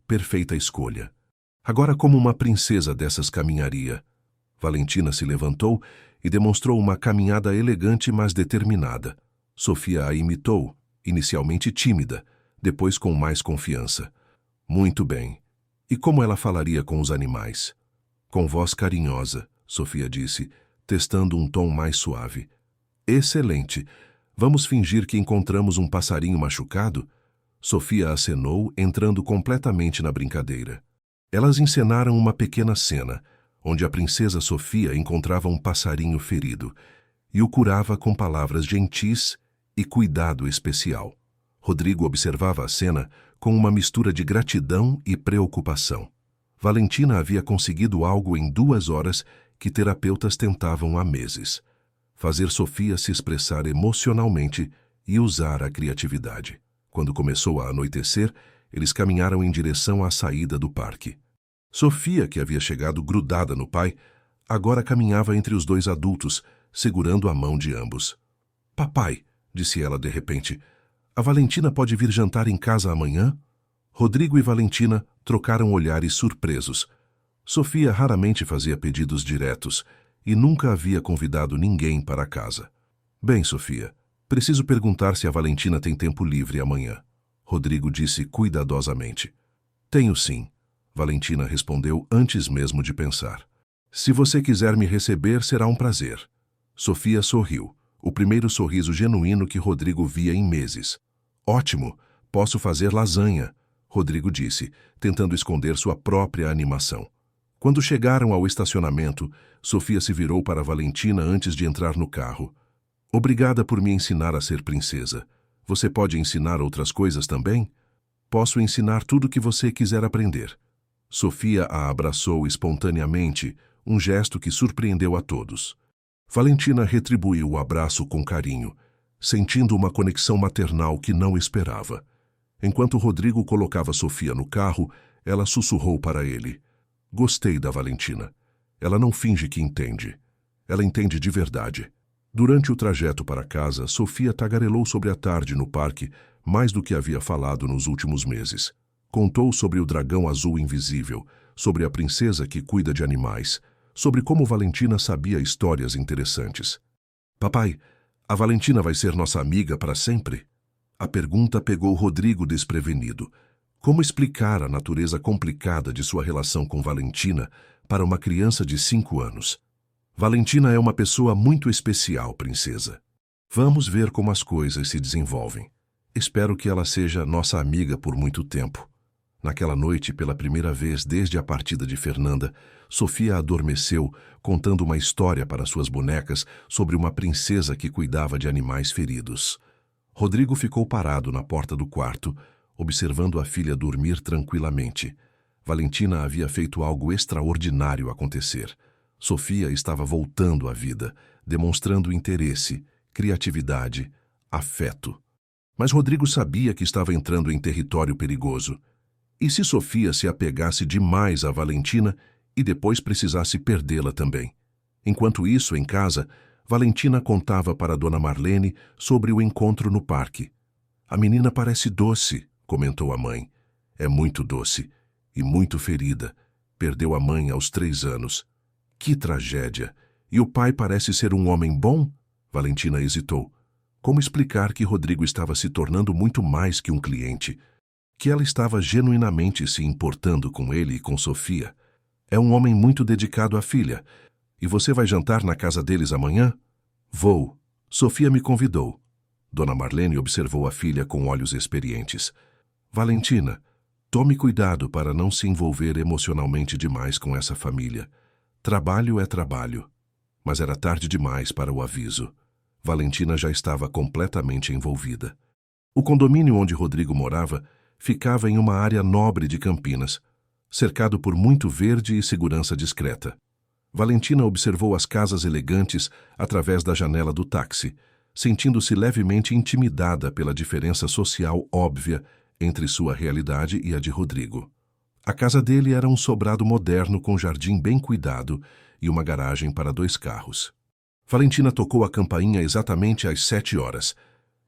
Perfeita escolha. Agora, como uma princesa dessas caminharia? Valentina se levantou e demonstrou uma caminhada elegante, mas determinada. Sofia a imitou, inicialmente tímida, depois com mais confiança. Muito bem. E como ela falaria com os animais? Com voz carinhosa, Sofia disse, testando um tom mais suave. Excelente. Vamos fingir que encontramos um passarinho machucado? Sofia acenou, entrando completamente na brincadeira. Elas encenaram uma pequena cena, onde a princesa Sofia encontrava um passarinho ferido e o curava com palavras gentis e cuidado especial. Rodrigo observava a cena com uma mistura de gratidão e preocupação. Valentina havia conseguido algo em 2 horas que terapeutas tentavam há meses. Fazer Sofia se expressar emocionalmente e usar a criatividade. Quando começou a anoitecer, eles caminharam em direção à saída do parque. Sofia, que havia chegado grudada no pai, agora caminhava entre os 2 adultos, segurando a mão de ambos. Papai, disse ela de repente, a Valentina pode vir jantar em casa amanhã? Rodrigo e Valentina trocaram olhares surpresos. Sofia raramente fazia pedidos diretos e nunca havia convidado ninguém para casa. Bem, Sofia, preciso perguntar se a Valentina tem tempo livre amanhã. Rodrigo disse cuidadosamente. Tenho sim, Valentina respondeu antes mesmo de pensar. Se você quiser me receber, será um prazer. Sofia sorriu, o primeiro sorriso genuíno que Rodrigo via em meses. Ótimo, posso fazer lasanha. Rodrigo disse, tentando esconder sua própria animação. Quando chegaram ao estacionamento, Sofia se virou para Valentina antes de entrar no carro. Obrigada por me ensinar a ser princesa. Você pode ensinar outras coisas também? Posso ensinar tudo o que você quiser aprender. Sofia a abraçou espontaneamente, um gesto que surpreendeu a todos. Valentina retribuiu o abraço com carinho, sentindo uma conexão maternal que não esperava. Enquanto Rodrigo colocava Sofia no carro, ela sussurrou para ele. Gostei da Valentina. Ela não finge que entende. Ela entende de verdade. Durante o trajeto para casa, Sofia tagarelou sobre a tarde no parque mais do que havia falado nos últimos meses. Contou sobre o dragão azul invisível, sobre a princesa que cuida de animais, sobre como Valentina sabia histórias interessantes. Papai, a Valentina vai ser nossa amiga para sempre? A pergunta pegou Rodrigo desprevenido. Como explicar a natureza complicada de sua relação com Valentina para uma criança de 5 anos? Valentina é uma pessoa muito especial, princesa. Vamos ver como as coisas se desenvolvem. Espero que ela seja nossa amiga por muito tempo. Naquela noite, pela primeira vez desde a partida de Fernanda, Sofia adormeceu, contando uma história para suas bonecas sobre uma princesa que cuidava de animais feridos. Rodrigo ficou parado na porta do quarto, observando a filha dormir tranquilamente. Valentina havia feito algo extraordinário acontecer. Sofia estava voltando à vida, demonstrando interesse, criatividade, afeto. Mas Rodrigo sabia que estava entrando em território perigoso. E se Sofia se apegasse demais a Valentina e depois precisasse perdê-la também? Enquanto isso, em casa, Valentina contava para Dona Marlene sobre o encontro no parque. A menina parece doce, comentou a mãe. É muito doce e muito ferida. Perdeu a mãe aos 3 anos. Que tragédia! E o pai parece ser um homem bom? Valentina hesitou. Como explicar que Rodrigo estava se tornando muito mais que um cliente? Que ela estava genuinamente se importando com ele e com Sofia? É um homem muito dedicado à filha. E você vai jantar na casa deles amanhã? Vou. Sofia me convidou. Dona Marlene observou a filha com olhos experientes. Valentina, tome cuidado para não se envolver emocionalmente demais com essa família. Trabalho é trabalho. Mas era tarde demais para o aviso. Valentina já estava completamente envolvida. O condomínio onde Rodrigo morava ficava em uma área nobre de Campinas, cercado por muito verde e segurança discreta. Valentina observou as casas elegantes através da janela do táxi, sentindo-se levemente intimidada pela diferença social óbvia entre sua realidade e a de Rodrigo. A casa dele era um sobrado moderno com jardim bem cuidado e uma garagem para 2 carros. Valentina tocou a campainha exatamente às 7 horas,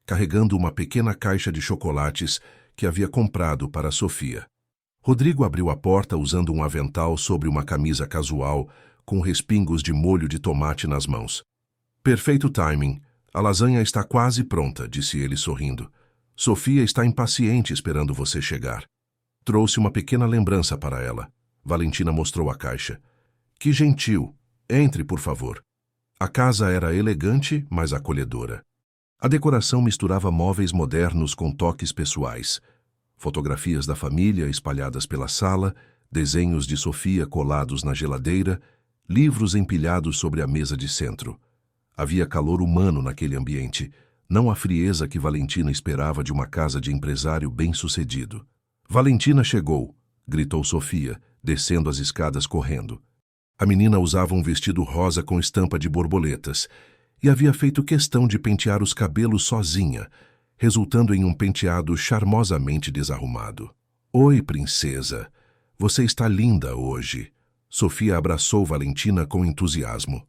carregando uma pequena caixa de chocolates que havia comprado para Sofia. Rodrigo abriu a porta usando um avental sobre uma camisa casual, com respingos de molho de tomate nas mãos. Perfeito timing. A lasanha está quase pronta, disse ele sorrindo. Sofia está impaciente esperando você chegar. Trouxe uma pequena lembrança para ela. Valentina mostrou a caixa. Que gentil. Entre, por favor. A casa era elegante, mas acolhedora. A decoração misturava móveis modernos com toques pessoais. Fotografias da família espalhadas pela sala, desenhos de Sofia colados na geladeira, livros empilhados sobre a mesa de centro. Havia calor humano naquele ambiente, não a frieza que Valentina esperava de uma casa de empresário bem-sucedido. Valentina chegou, gritou Sofia, descendo as escadas correndo. A menina usava um vestido rosa com estampa de borboletas e havia feito questão de pentear os cabelos sozinha, resultando em um penteado charmosamente desarrumado. Oi, princesa. Você está linda hoje. Sofia abraçou Valentina com entusiasmo.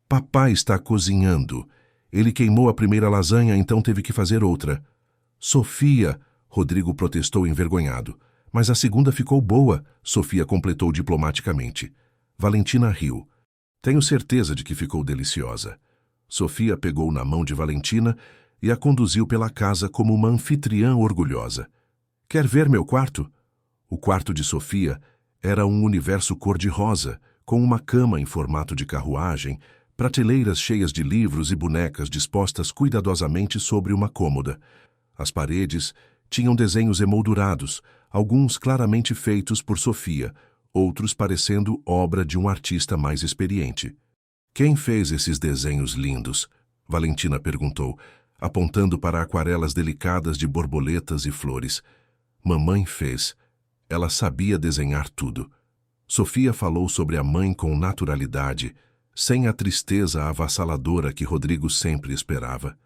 Papai está cozinhando. Ele queimou a primeira lasanha, então teve que fazer outra. Sofia, Rodrigo protestou envergonhado. Mas a segunda ficou boa, Sofia completou diplomaticamente. Valentina riu. Tenho certeza de que ficou deliciosa. Sofia pegou na mão de Valentina e a conduziu pela casa como uma anfitriã orgulhosa. Quer ver meu quarto? O quarto de Sofia era um universo cor-de-rosa, com uma cama em formato de carruagem, prateleiras cheias de livros e bonecas dispostas cuidadosamente sobre uma cômoda. As paredes tinham desenhos emoldurados, alguns claramente feitos por Sofia, outros parecendo obra de um artista mais experiente. Quem fez esses desenhos lindos? Valentina perguntou, apontando para aquarelas delicadas de borboletas e flores. Mamãe fez. Ela sabia desenhar tudo. Sofia falou sobre a mãe com naturalidade, sem a tristeza avassaladora que Rodrigo sempre esperava.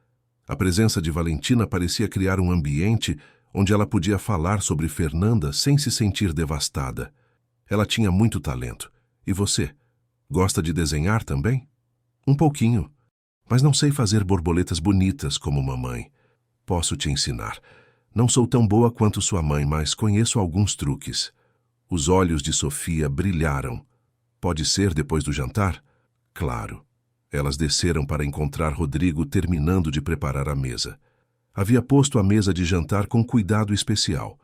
A presença de Valentina parecia criar um ambiente onde ela podia falar sobre Fernanda sem se sentir devastada. Ela tinha muito talento. E você? Gosta de desenhar também? Um pouquinho. Mas não sei fazer borboletas bonitas como mamãe. Posso te ensinar. Não sou tão boa quanto sua mãe, mas conheço alguns truques. Os olhos de Sofia brilharam. Pode ser depois do jantar? Claro. Elas desceram para encontrar Rodrigo terminando de preparar a mesa. Havia posto a mesa de jantar com cuidado especial.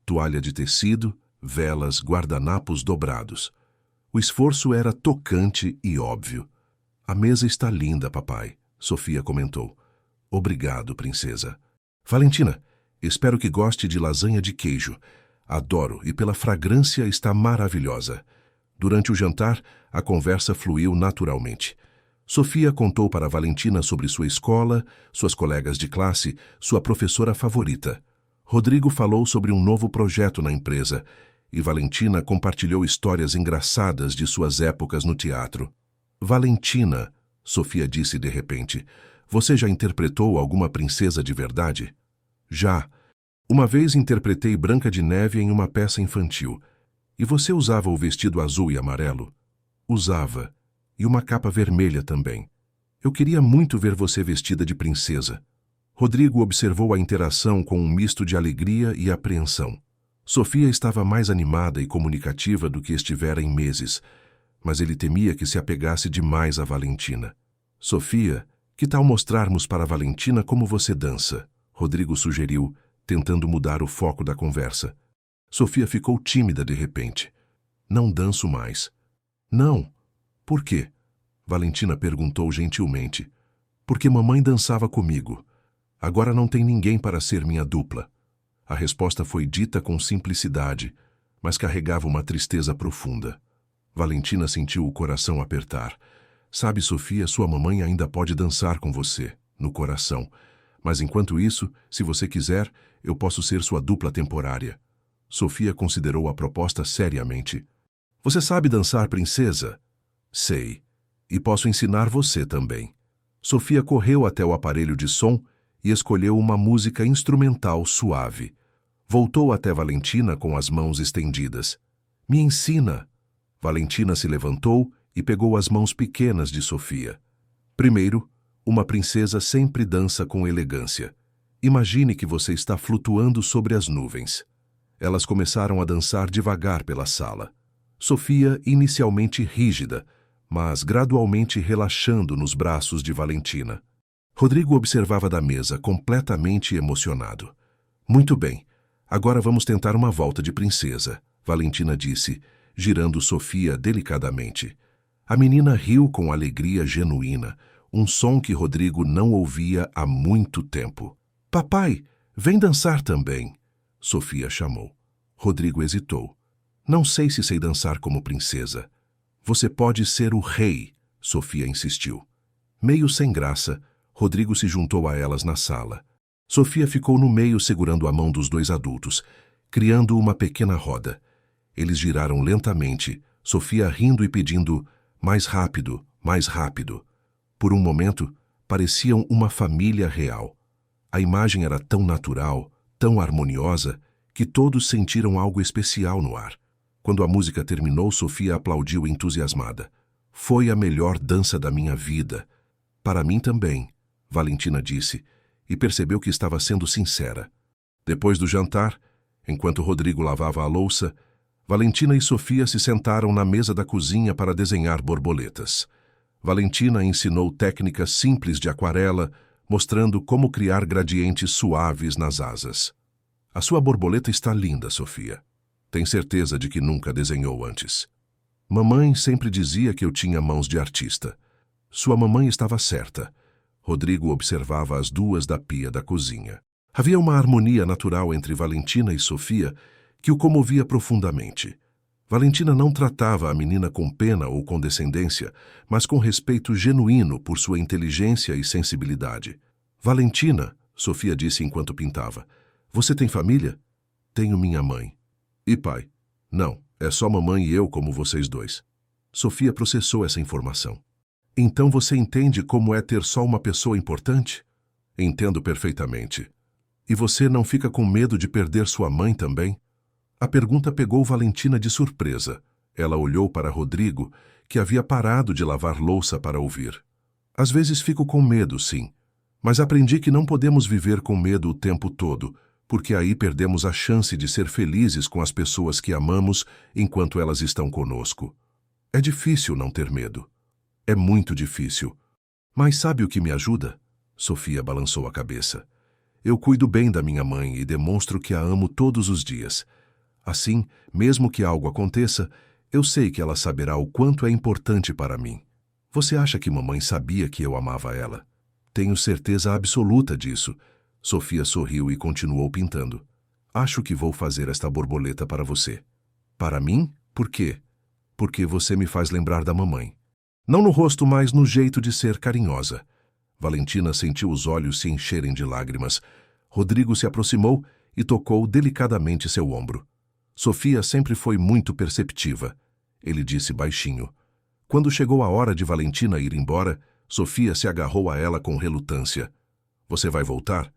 Toalha de tecido, velas, guardanapos dobrados. O esforço era tocante e óbvio. A mesa está linda, papai, Sofia comentou. Obrigado, princesa. Valentina, espero que goste de lasanha de queijo. Adoro e pela fragrância está maravilhosa. Durante o jantar, a conversa fluiu naturalmente. Sofia contou para Valentina sobre sua escola, suas colegas de classe, sua professora favorita. Rodrigo falou sobre um novo projeto na empresa e Valentina compartilhou histórias engraçadas de suas épocas no teatro. Valentina, Sofia disse de repente, você já interpretou alguma princesa de verdade? Já. Uma vez interpretei Branca de Neve em uma peça infantil. E você usava o vestido azul e amarelo? Usava. E uma capa vermelha também. Eu queria muito ver você vestida de princesa. Rodrigo observou a interação com um misto de alegria e apreensão. Sofia estava mais animada e comunicativa do que estivera em meses, mas ele temia que se apegasse demais a Valentina. Sofia, que tal mostrarmos para Valentina como você dança? Rodrigo sugeriu, tentando mudar o foco da conversa. Sofia ficou tímida de repente. Não danço mais. Não. Por quê? Valentina perguntou gentilmente. Porque mamãe dançava comigo. Agora não tem ninguém para ser minha dupla. A resposta foi dita com simplicidade, mas carregava uma tristeza profunda. Valentina sentiu o coração apertar. Sabe, Sofia, sua mamãe ainda pode dançar com você, no coração. Mas enquanto isso, se você quiser, eu posso ser sua dupla temporária. Sofia considerou a proposta seriamente. Você sabe dançar, princesa? Sei. E posso ensinar você também. Sofia correu até o aparelho de som e escolheu uma música instrumental suave. Voltou até Valentina com as mãos estendidas. Me ensina. Valentina se levantou e pegou as mãos pequenas de Sofia. Primeiro, uma princesa sempre dança com elegância. Imagine que você está flutuando sobre as nuvens. Elas começaram a dançar devagar pela sala. Sofia, inicialmente rígida, mas gradualmente relaxando nos braços de Valentina. Rodrigo observava da mesa, completamente emocionado. Muito bem, agora vamos tentar uma volta de princesa, Valentina disse, girando Sofia delicadamente. A menina riu com alegria genuína, um som que Rodrigo não ouvia há muito tempo. Papai, vem dançar também, Sofia chamou. Rodrigo hesitou. Não sei se sei dançar como princesa. Você pode ser o rei, Sofia insistiu. Meio sem graça, Rodrigo se juntou a elas na sala. Sofia ficou no meio segurando a mão dos dois adultos, criando uma pequena roda. Eles giraram lentamente, Sofia rindo e pedindo mais rápido, mais rápido. Por um momento, pareciam uma família real. A imagem era tão natural, tão harmoniosa, que todos sentiram algo especial no ar. Quando a música terminou, Sofia aplaudiu entusiasmada. Foi a melhor dança da minha vida. Para mim também, Valentina disse, e percebeu que estava sendo sincera. Depois do jantar, enquanto Rodrigo lavava a louça, Valentina e Sofia se sentaram na mesa da cozinha para desenhar borboletas. Valentina ensinou técnicas simples de aquarela, mostrando como criar gradientes suaves nas asas. A sua borboleta está linda, Sofia. Tem certeza de que nunca desenhou antes? Mamãe sempre dizia que eu tinha mãos de artista. Sua mamãe estava certa. Rodrigo observava as duas da pia da cozinha. Havia uma harmonia natural entre Valentina e Sofia que o comovia profundamente. Valentina não tratava a menina com pena ou condescendência, mas com respeito genuíno por sua inteligência e sensibilidade. Valentina, Sofia disse enquanto pintava, você tem família? Tenho minha mãe. E pai? Não, é só mamãe e eu como vocês dois. Sofia processou essa informação. Então você entende como é ter só uma pessoa importante? Entendo perfeitamente. E você não fica com medo de perder sua mãe também? A pergunta pegou Valentina de surpresa. Ela olhou para Rodrigo, que havia parado de lavar louça para ouvir. Às vezes fico com medo, sim. Mas aprendi que não podemos viver com medo o tempo todo, porque aí perdemos a chance de ser felizes com as pessoas que amamos enquanto elas estão conosco. É difícil não ter medo. É muito difícil. Mas sabe o que me ajuda? Sofia balançou a cabeça. Eu cuido bem da minha mãe e demonstro que a amo todos os dias. Assim, mesmo que algo aconteça, eu sei que ela saberá o quanto é importante para mim. Você acha que mamãe sabia que eu amava ela? Tenho certeza absoluta disso. Sofia sorriu e continuou pintando. Acho que vou fazer esta borboleta para você. Para mim? Por quê? Porque você me faz lembrar da mamãe. Não no rosto, mas no jeito de ser carinhosa. Valentina sentiu os olhos se encherem de lágrimas. Rodrigo se aproximou e tocou delicadamente seu ombro. Sofia sempre foi muito perceptiva. Ele disse baixinho. Quando chegou a hora de Valentina ir embora, Sofia se agarrou a ela com relutância. Você vai voltar?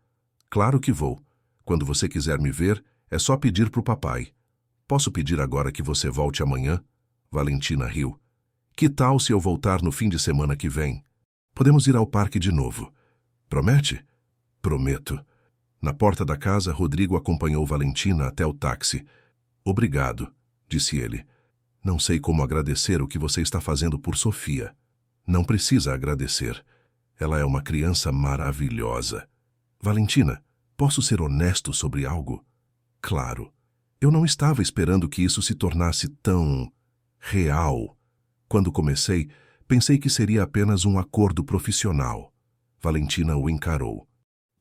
Claro que vou. Quando você quiser me ver, é só pedir pro papai. Posso pedir agora que você volte amanhã? Valentina riu. Que tal se eu voltar no fim de semana que vem? Podemos ir ao parque de novo. Promete? Prometo. Na porta da casa, Rodrigo acompanhou Valentina até o táxi. Obrigado, disse ele. Não sei como agradecer o que você está fazendo por Sofia. Não precisa agradecer. Ela é uma criança maravilhosa. Valentina, posso ser honesto sobre algo? Claro. Eu não estava esperando que isso se tornasse tão real. Quando comecei, pensei que seria apenas um acordo profissional. Valentina o encarou.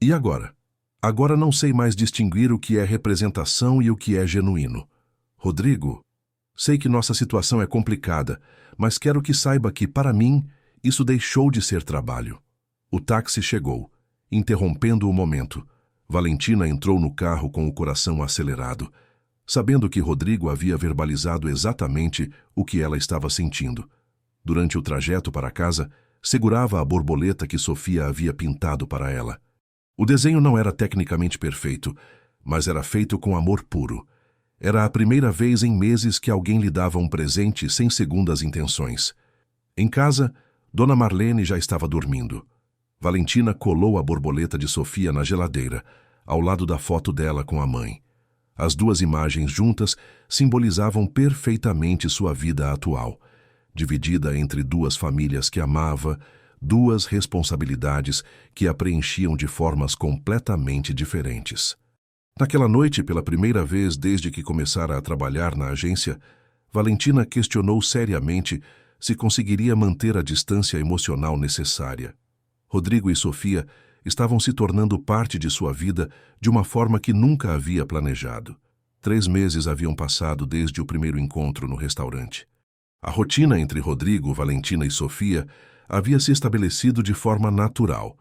E agora? Agora não sei mais distinguir o que é representação e o que é genuíno. Rodrigo, sei que nossa situação é complicada, mas quero que saiba que, para mim, isso deixou de ser trabalho. O táxi chegou, interrompendo o momento. Valentina entrou no carro com o coração acelerado, sabendo que Rodrigo havia verbalizado exatamente o que ela estava sentindo. Durante o trajeto para casa, segurava a borboleta que Sofia havia pintado para ela. O desenho não era tecnicamente perfeito, mas era feito com amor puro. Era a primeira vez em meses que alguém lhe dava um presente sem segundas intenções. Em casa, Dona Marlene já estava dormindo. Valentina colou a borboleta de Sofia na geladeira, ao lado da foto dela com a mãe. As duas imagens juntas simbolizavam perfeitamente sua vida atual, dividida entre duas famílias que amava, duas responsabilidades que a preenchiam de formas completamente diferentes. Naquela noite, pela primeira vez desde que começara a trabalhar na agência, Valentina questionou seriamente se conseguiria manter a distância emocional necessária. Rodrigo e Sofia estavam se tornando parte de sua vida de uma forma que nunca havia planejado. 3 meses haviam passado desde o primeiro encontro no restaurante. A rotina entre Rodrigo, Valentina e Sofia havia se estabelecido de forma natural.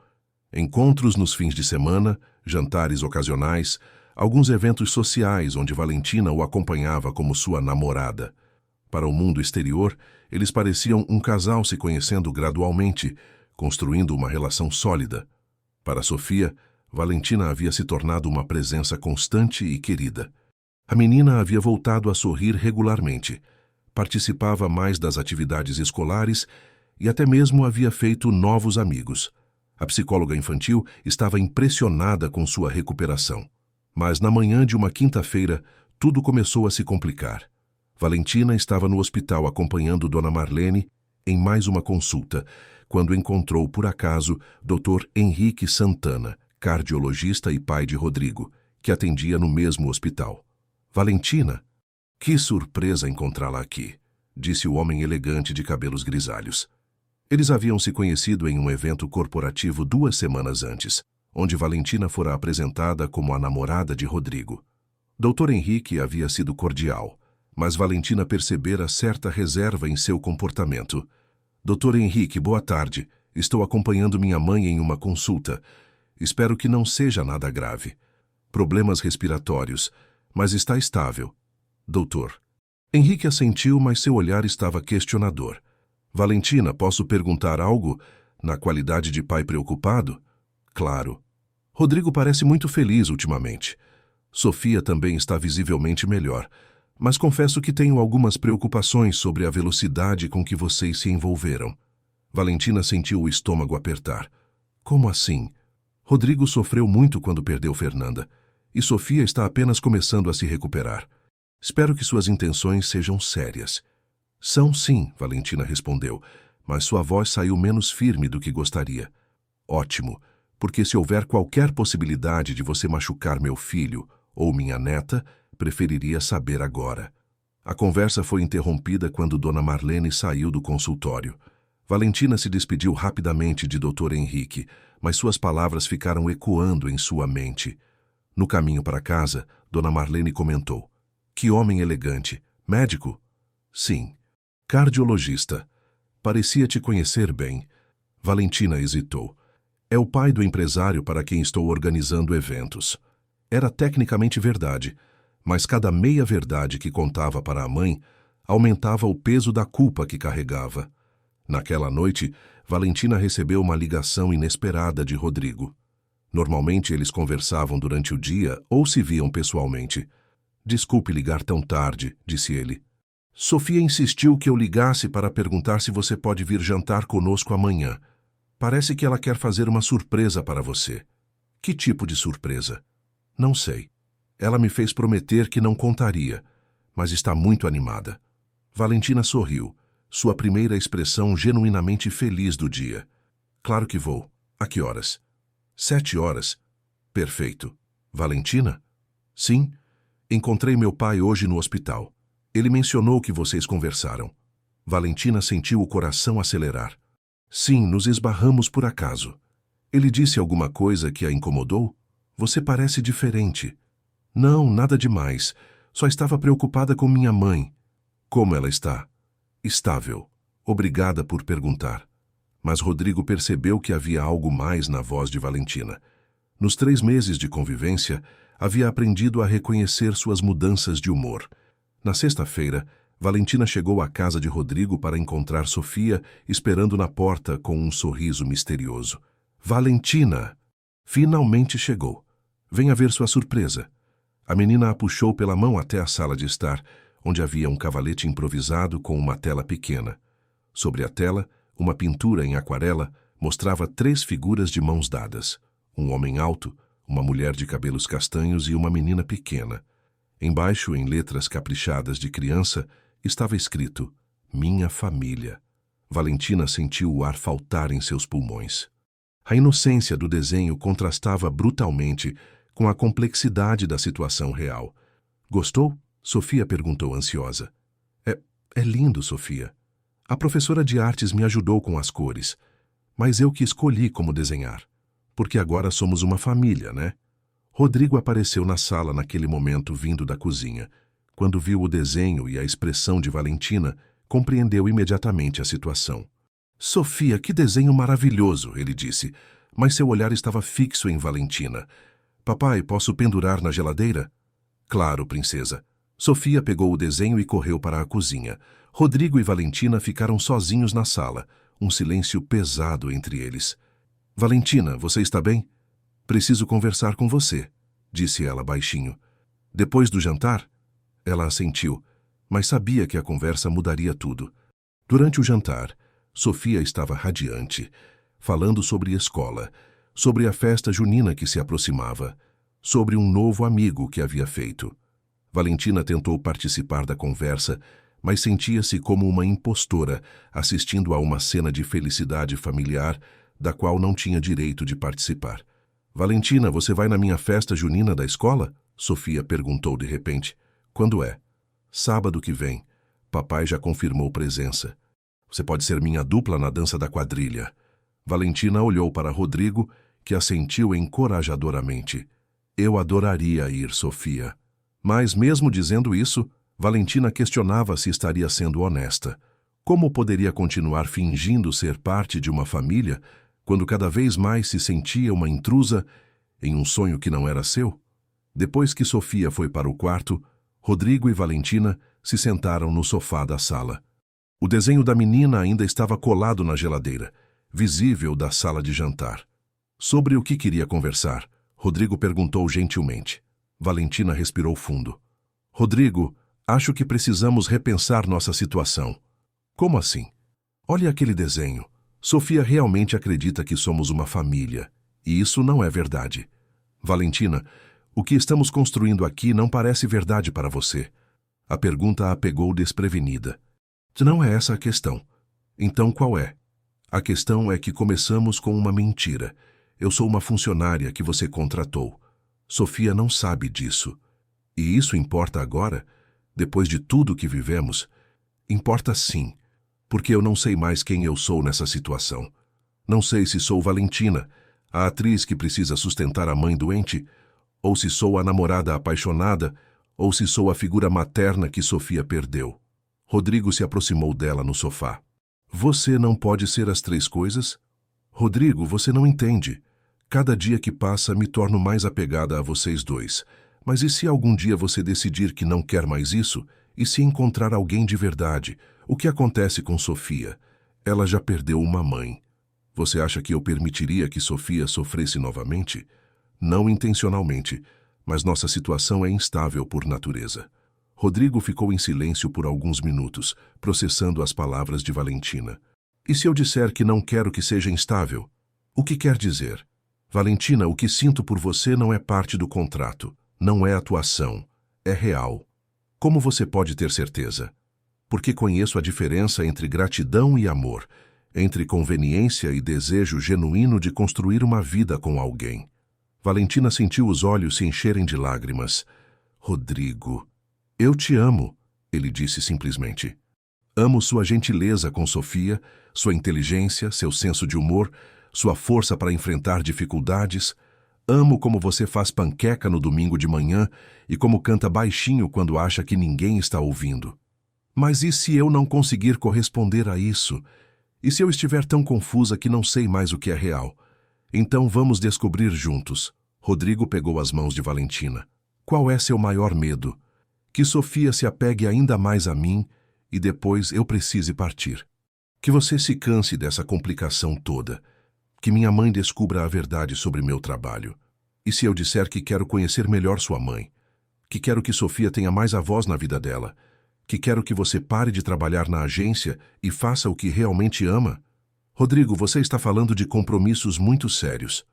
Encontros nos fins de semana, jantares ocasionais, alguns eventos sociais onde Valentina o acompanhava como sua namorada. Para o mundo exterior, eles pareciam um casal se conhecendo gradualmente, construindo uma relação sólida. Para Sofia, Valentina havia se tornado uma presença constante e querida. A menina havia voltado a sorrir regularmente, participava mais das atividades escolares e até mesmo havia feito novos amigos. A psicóloga infantil estava impressionada com sua recuperação. Mas na manhã de uma quinta-feira, tudo começou a se complicar. Valentina estava no hospital acompanhando Dona Marlene em mais uma consulta, quando encontrou por acaso Dr. Henrique Santana, cardiologista e pai de Rodrigo, que atendia no mesmo hospital. Valentina, que surpresa encontrá-la aqui, disse o homem elegante de cabelos grisalhos. Eles haviam se conhecido em um evento corporativo 2 semanas antes, onde Valentina fora apresentada como a namorada de Rodrigo. Dr. Henrique havia sido cordial, mas Valentina percebera certa reserva em seu comportamento. Dr. Henrique, boa tarde. Estou acompanhando minha mãe em uma consulta. Espero que não seja nada grave. Problemas respiratórios, mas está estável. Doutor. Henrique assentiu, mas seu olhar estava questionador. Valentina, posso perguntar algo? Na qualidade de pai preocupado? Claro. Rodrigo parece muito feliz ultimamente. Sofia também está visivelmente melhor, mas confesso que tenho algumas preocupações sobre a velocidade com que vocês se envolveram. Valentina sentiu o estômago apertar. Como assim? Rodrigo sofreu muito quando perdeu Fernanda, e Sofia está apenas começando a se recuperar. Espero que suas intenções sejam sérias. São sim, Valentina respondeu, mas sua voz saiu menos firme do que gostaria. Ótimo, porque se houver qualquer possibilidade de você machucar meu filho ou minha neta, preferiria saber agora. A conversa foi interrompida quando Dona Marlene saiu do consultório. Valentina se despediu rapidamente de Dr. Henrique, mas suas palavras ficaram ecoando em sua mente. No caminho para casa, Dona Marlene comentou. Que homem elegante. Médico? Sim. Cardiologista. Parecia te conhecer bem. Valentina hesitou. É o pai do empresário para quem estou organizando eventos. Era tecnicamente verdade, mas cada meia-verdade que contava para a mãe aumentava o peso da culpa que carregava. Naquela noite, Valentina recebeu uma ligação inesperada de Rodrigo. Normalmente eles conversavam durante o dia ou se viam pessoalmente. Desculpe ligar tão tarde, disse ele. Sofia insistiu que eu ligasse para perguntar se você pode vir jantar conosco amanhã. Parece que ela quer fazer uma surpresa para você. Que tipo de surpresa? Não sei. Ela me fez prometer que não contaria, mas está muito animada. Valentina sorriu, sua primeira expressão genuinamente feliz do dia. Claro que vou. A que horas? 7 horas. Perfeito. Valentina? Sim. Encontrei meu pai hoje no hospital. Ele mencionou que vocês conversaram. Valentina sentiu o coração acelerar. Sim, nos esbarramos por acaso. Ele disse alguma coisa que a incomodou? Você parece diferente. Não, nada demais. Só estava preocupada com minha mãe. Como ela está? Estável. Obrigada por perguntar. Mas Rodrigo percebeu que havia algo mais na voz de Valentina. Nos 3 meses de convivência, havia aprendido a reconhecer suas mudanças de humor. Na sexta-feira, Valentina chegou à casa de Rodrigo para encontrar Sofia, esperando na porta com um sorriso misterioso. Valentina! Finalmente chegou. Venha ver sua surpresa. A menina a puxou pela mão até a sala de estar, onde havia um cavalete improvisado com uma tela pequena. Sobre a tela, uma pintura em aquarela mostrava 3 figuras de mãos dadas. Um homem alto, uma mulher de cabelos castanhos e uma menina pequena. Embaixo, em letras caprichadas de criança, estava escrito, Minha família. Valentina sentiu o ar faltar em seus pulmões. A inocência do desenho contrastava brutalmente com a complexidade da situação real. Gostou? Sofia perguntou ansiosa. É lindo, Sofia. A professora de artes me ajudou com as cores, mas eu que escolhi como desenhar. Porque agora somos uma família, né? Rodrigo apareceu na sala naquele momento vindo da cozinha. Quando viu o desenho e a expressão de Valentina, compreendeu imediatamente a situação. Sofia, que desenho maravilhoso, ele disse, mas seu olhar estava fixo em Valentina. Papai, posso pendurar na geladeira? Claro, princesa. Sofia pegou o desenho e correu para a cozinha. Rodrigo e Valentina ficaram sozinhos na sala, um silêncio pesado entre eles. Valentina, você está bem? Preciso conversar com você, disse ela baixinho. Depois do jantar? Ela assentiu, mas sabia que a conversa mudaria tudo. Durante o jantar, Sofia estava radiante, falando sobre escola, sobre a festa junina que se aproximava, sobre um novo amigo que havia feito. Valentina tentou participar da conversa, mas sentia-se como uma impostora assistindo a uma cena de felicidade familiar da qual não tinha direito de participar. Valentina, você vai na minha festa junina da escola? Sofia perguntou de repente. Quando é? Sábado que vem. Papai já confirmou presença. Você pode ser minha dupla na dança da quadrilha. Valentina olhou para Rodrigo, que assentiu encorajadoramente. Eu adoraria ir, Sofia. Mas, mesmo dizendo isso, Valentina questionava se estaria sendo honesta. Como poderia continuar fingindo ser parte de uma família quando cada vez mais se sentia uma intrusa em um sonho que não era seu? Depois que Sofia foi para o quarto, Rodrigo e Valentina se sentaram no sofá da sala. O desenho da menina ainda estava colado na geladeira, visível da sala de jantar. Sobre o que queria conversar, Rodrigo perguntou gentilmente. Valentina respirou fundo. Rodrigo, acho que precisamos repensar nossa situação. Como assim? Olhe aquele desenho. Sofia realmente acredita que somos uma família, e isso não é verdade. Valentina, o que estamos construindo aqui não parece verdade para você. A pergunta a pegou desprevenida. Não é essa a questão. Então qual é? A questão é que começamos com uma mentira. Eu sou uma funcionária que você contratou. Sofia não sabe disso. E isso importa agora? Depois de tudo que vivemos? Importa sim, porque eu não sei mais quem eu sou nessa situação. Não sei se sou Valentina, a atriz que precisa sustentar a mãe doente, ou se sou a namorada apaixonada, ou se sou a figura materna que Sofia perdeu. Rodrigo se aproximou dela no sofá. Você não pode ser as três coisas? Rodrigo, você não entende. Cada dia que passa me torno mais apegada a vocês dois. Mas e se algum dia você decidir que não quer mais isso? E se encontrar alguém de verdade? O que acontece com Sofia? Ela já perdeu uma mãe. Você acha que eu permitiria que Sofia sofresse novamente? Não intencionalmente, mas nossa situação é instável por natureza. Rodrigo ficou em silêncio por alguns minutos, processando as palavras de Valentina. E se eu disser que não quero que seja instável? O que quer dizer? Valentina, o que sinto por você não é parte do contrato, não é atuação, é real. Como você pode ter certeza? Porque conheço a diferença entre gratidão e amor, entre conveniência e desejo genuíno de construir uma vida com alguém. Valentina sentiu os olhos se encherem de lágrimas. Rodrigo, eu te amo, ele disse simplesmente. Amo sua gentileza com Sofia, sua inteligência, seu senso de humor, sua força para enfrentar dificuldades. Amo como você faz panqueca no domingo de manhã e como canta baixinho quando acha que ninguém está ouvindo. Mas e se eu não conseguir corresponder a isso? E se eu estiver tão confusa que não sei mais o que é real? Então vamos descobrir juntos. Rodrigo pegou as mãos de Valentina. Qual é seu maior medo? Que Sofia se apegue ainda mais a mim e depois eu precise partir. Que você se canse dessa complicação toda. Que minha mãe descubra a verdade sobre meu trabalho. E se eu disser que quero conhecer melhor sua mãe? Que quero que Sofia tenha mais a voz na vida dela? Que quero que você pare de trabalhar na agência e faça o que realmente ama? Rodrigo, você está falando de compromissos muito sérios.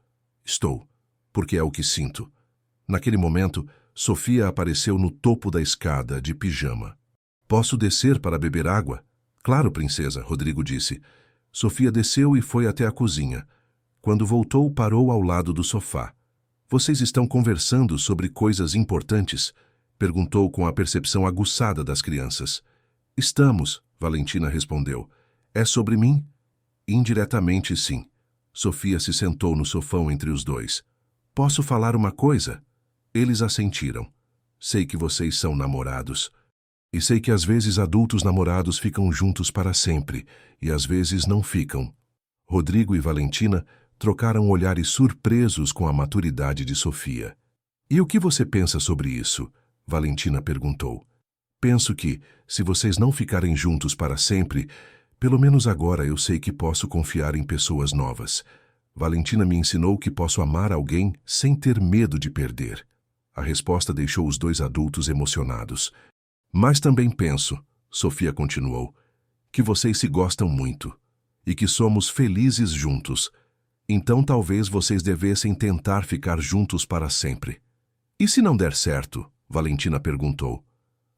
Estou, porque é o que sinto. Naquele momento, Sofia apareceu no topo da escada, de pijama. Posso descer para beber água? Claro, princesa, Rodrigo disse. Sofia desceu e foi até a cozinha. Quando voltou, parou ao lado do sofá. Vocês estão conversando sobre coisas importantes? Perguntou com a percepção aguçada das crianças. Estamos, Valentina respondeu. É sobre mim? Indiretamente, sim. Sofia se sentou no sofão entre os dois. Posso falar uma coisa? Eles assentiram. Sei que vocês são namorados. E sei que às vezes adultos namorados ficam juntos para sempre, e às vezes não ficam. Rodrigo e Valentina trocaram olhares surpresos com a maturidade de Sofia. E o que você pensa sobre isso? Valentina perguntou. Penso que, se vocês não ficarem juntos para sempre, pelo menos agora eu sei que posso confiar em pessoas novas. Valentina me ensinou que posso amar alguém sem ter medo de perder. A resposta deixou os dois adultos emocionados. Mas também penso, Sofia continuou, que vocês se gostam muito e que somos felizes juntos. Então talvez vocês devessem tentar ficar juntos para sempre. E se não der certo? Valentina perguntou.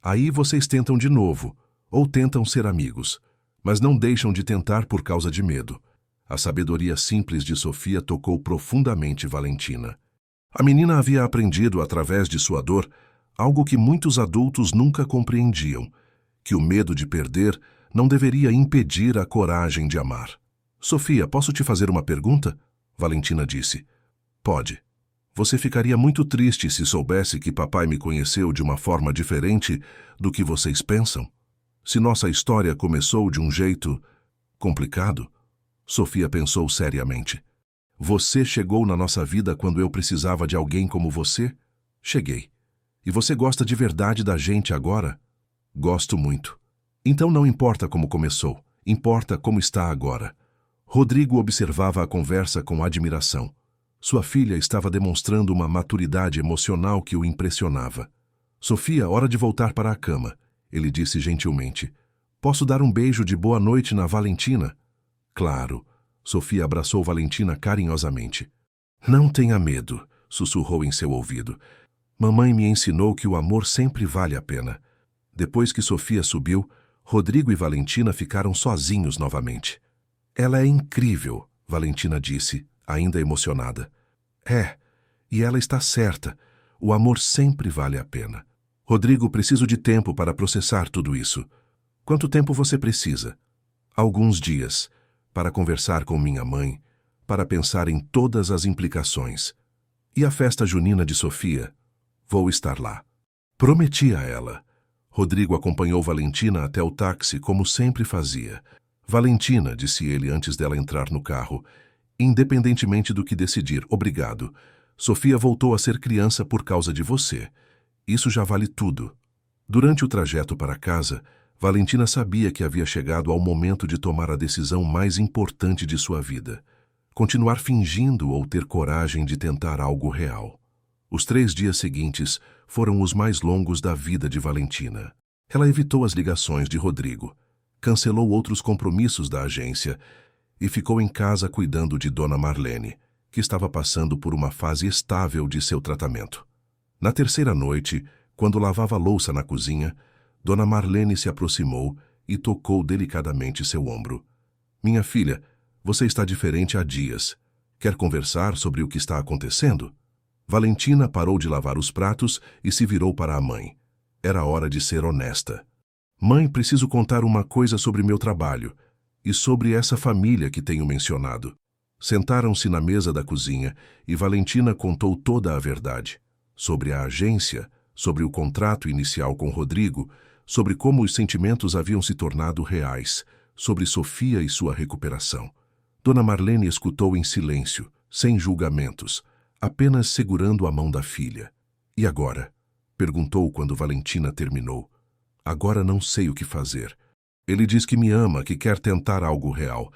Aí vocês tentam de novo, ou tentam ser amigos, mas não deixam de tentar por causa de medo. A sabedoria simples de Sofia tocou profundamente Valentina. A menina havia aprendido, através de sua dor, algo que muitos adultos nunca compreendiam, que o medo de perder não deveria impedir a coragem de amar. Sofia, posso te fazer uma pergunta? Valentina disse. Pode. Você ficaria muito triste se soubesse que papai me conheceu de uma forma diferente do que vocês pensam. Se nossa história começou de um jeito complicado, Sofia pensou seriamente. Você chegou na nossa vida quando eu precisava de alguém como você? Cheguei. E você gosta de verdade da gente agora? Gosto muito. Então não importa como começou, importa como está agora. Rodrigo observava a conversa com admiração. Sua filha estava demonstrando uma maturidade emocional que o impressionava. Sofia, hora de voltar para a cama, ele disse gentilmente. Posso dar um beijo de boa noite na Valentina? Claro. Sofia abraçou Valentina carinhosamente. Não tenha medo, sussurrou em seu ouvido. Mamãe me ensinou que o amor sempre vale a pena. Depois que Sofia subiu, Rodrigo e Valentina ficaram sozinhos novamente. Ela é incrível, Valentina disse, ainda emocionada. É, e ela está certa. O amor sempre vale a pena. Rodrigo, preciso de tempo para processar tudo isso. Quanto tempo você precisa? Alguns dias, para conversar com minha mãe, para pensar em todas as implicações. E a festa junina de Sofia? Vou estar lá. Prometi a ela. Rodrigo acompanhou Valentina até o táxi, como sempre fazia. Valentina, disse ele antes dela entrar no carro, independentemente do que decidir, obrigado. Sofia voltou a ser criança por causa de você. Isso já vale tudo. Durante o trajeto para casa, Valentina sabia que havia chegado ao momento de tomar a decisão mais importante de sua vida. Continuar fingindo ou ter coragem de tentar algo real. Os 3 dias seguintes foram os mais longos da vida de Valentina. Ela evitou as ligações de Rodrigo, cancelou outros compromissos da agência e ficou em casa cuidando de Dona Marlene, que estava passando por uma fase estável de seu tratamento. Na terceira noite, quando lavava a louça na cozinha, Dona Marlene se aproximou e tocou delicadamente seu ombro. Minha filha, você está diferente há dias. Quer conversar sobre o que está acontecendo? Valentina parou de lavar os pratos e se virou para a mãe. Era hora de ser honesta. Mãe, preciso contar uma coisa sobre meu trabalho e sobre essa família que tenho mencionado. Sentaram-se na mesa da cozinha e Valentina contou toda a verdade. Sobre a agência, sobre o contrato inicial com Rodrigo, sobre como os sentimentos haviam se tornado reais, sobre Sofia e sua recuperação. Dona Marlene escutou em silêncio, sem julgamentos, apenas segurando a mão da filha. E agora? Perguntou quando Valentina terminou. Agora não sei o que fazer. Ele diz que me ama, que quer tentar algo real.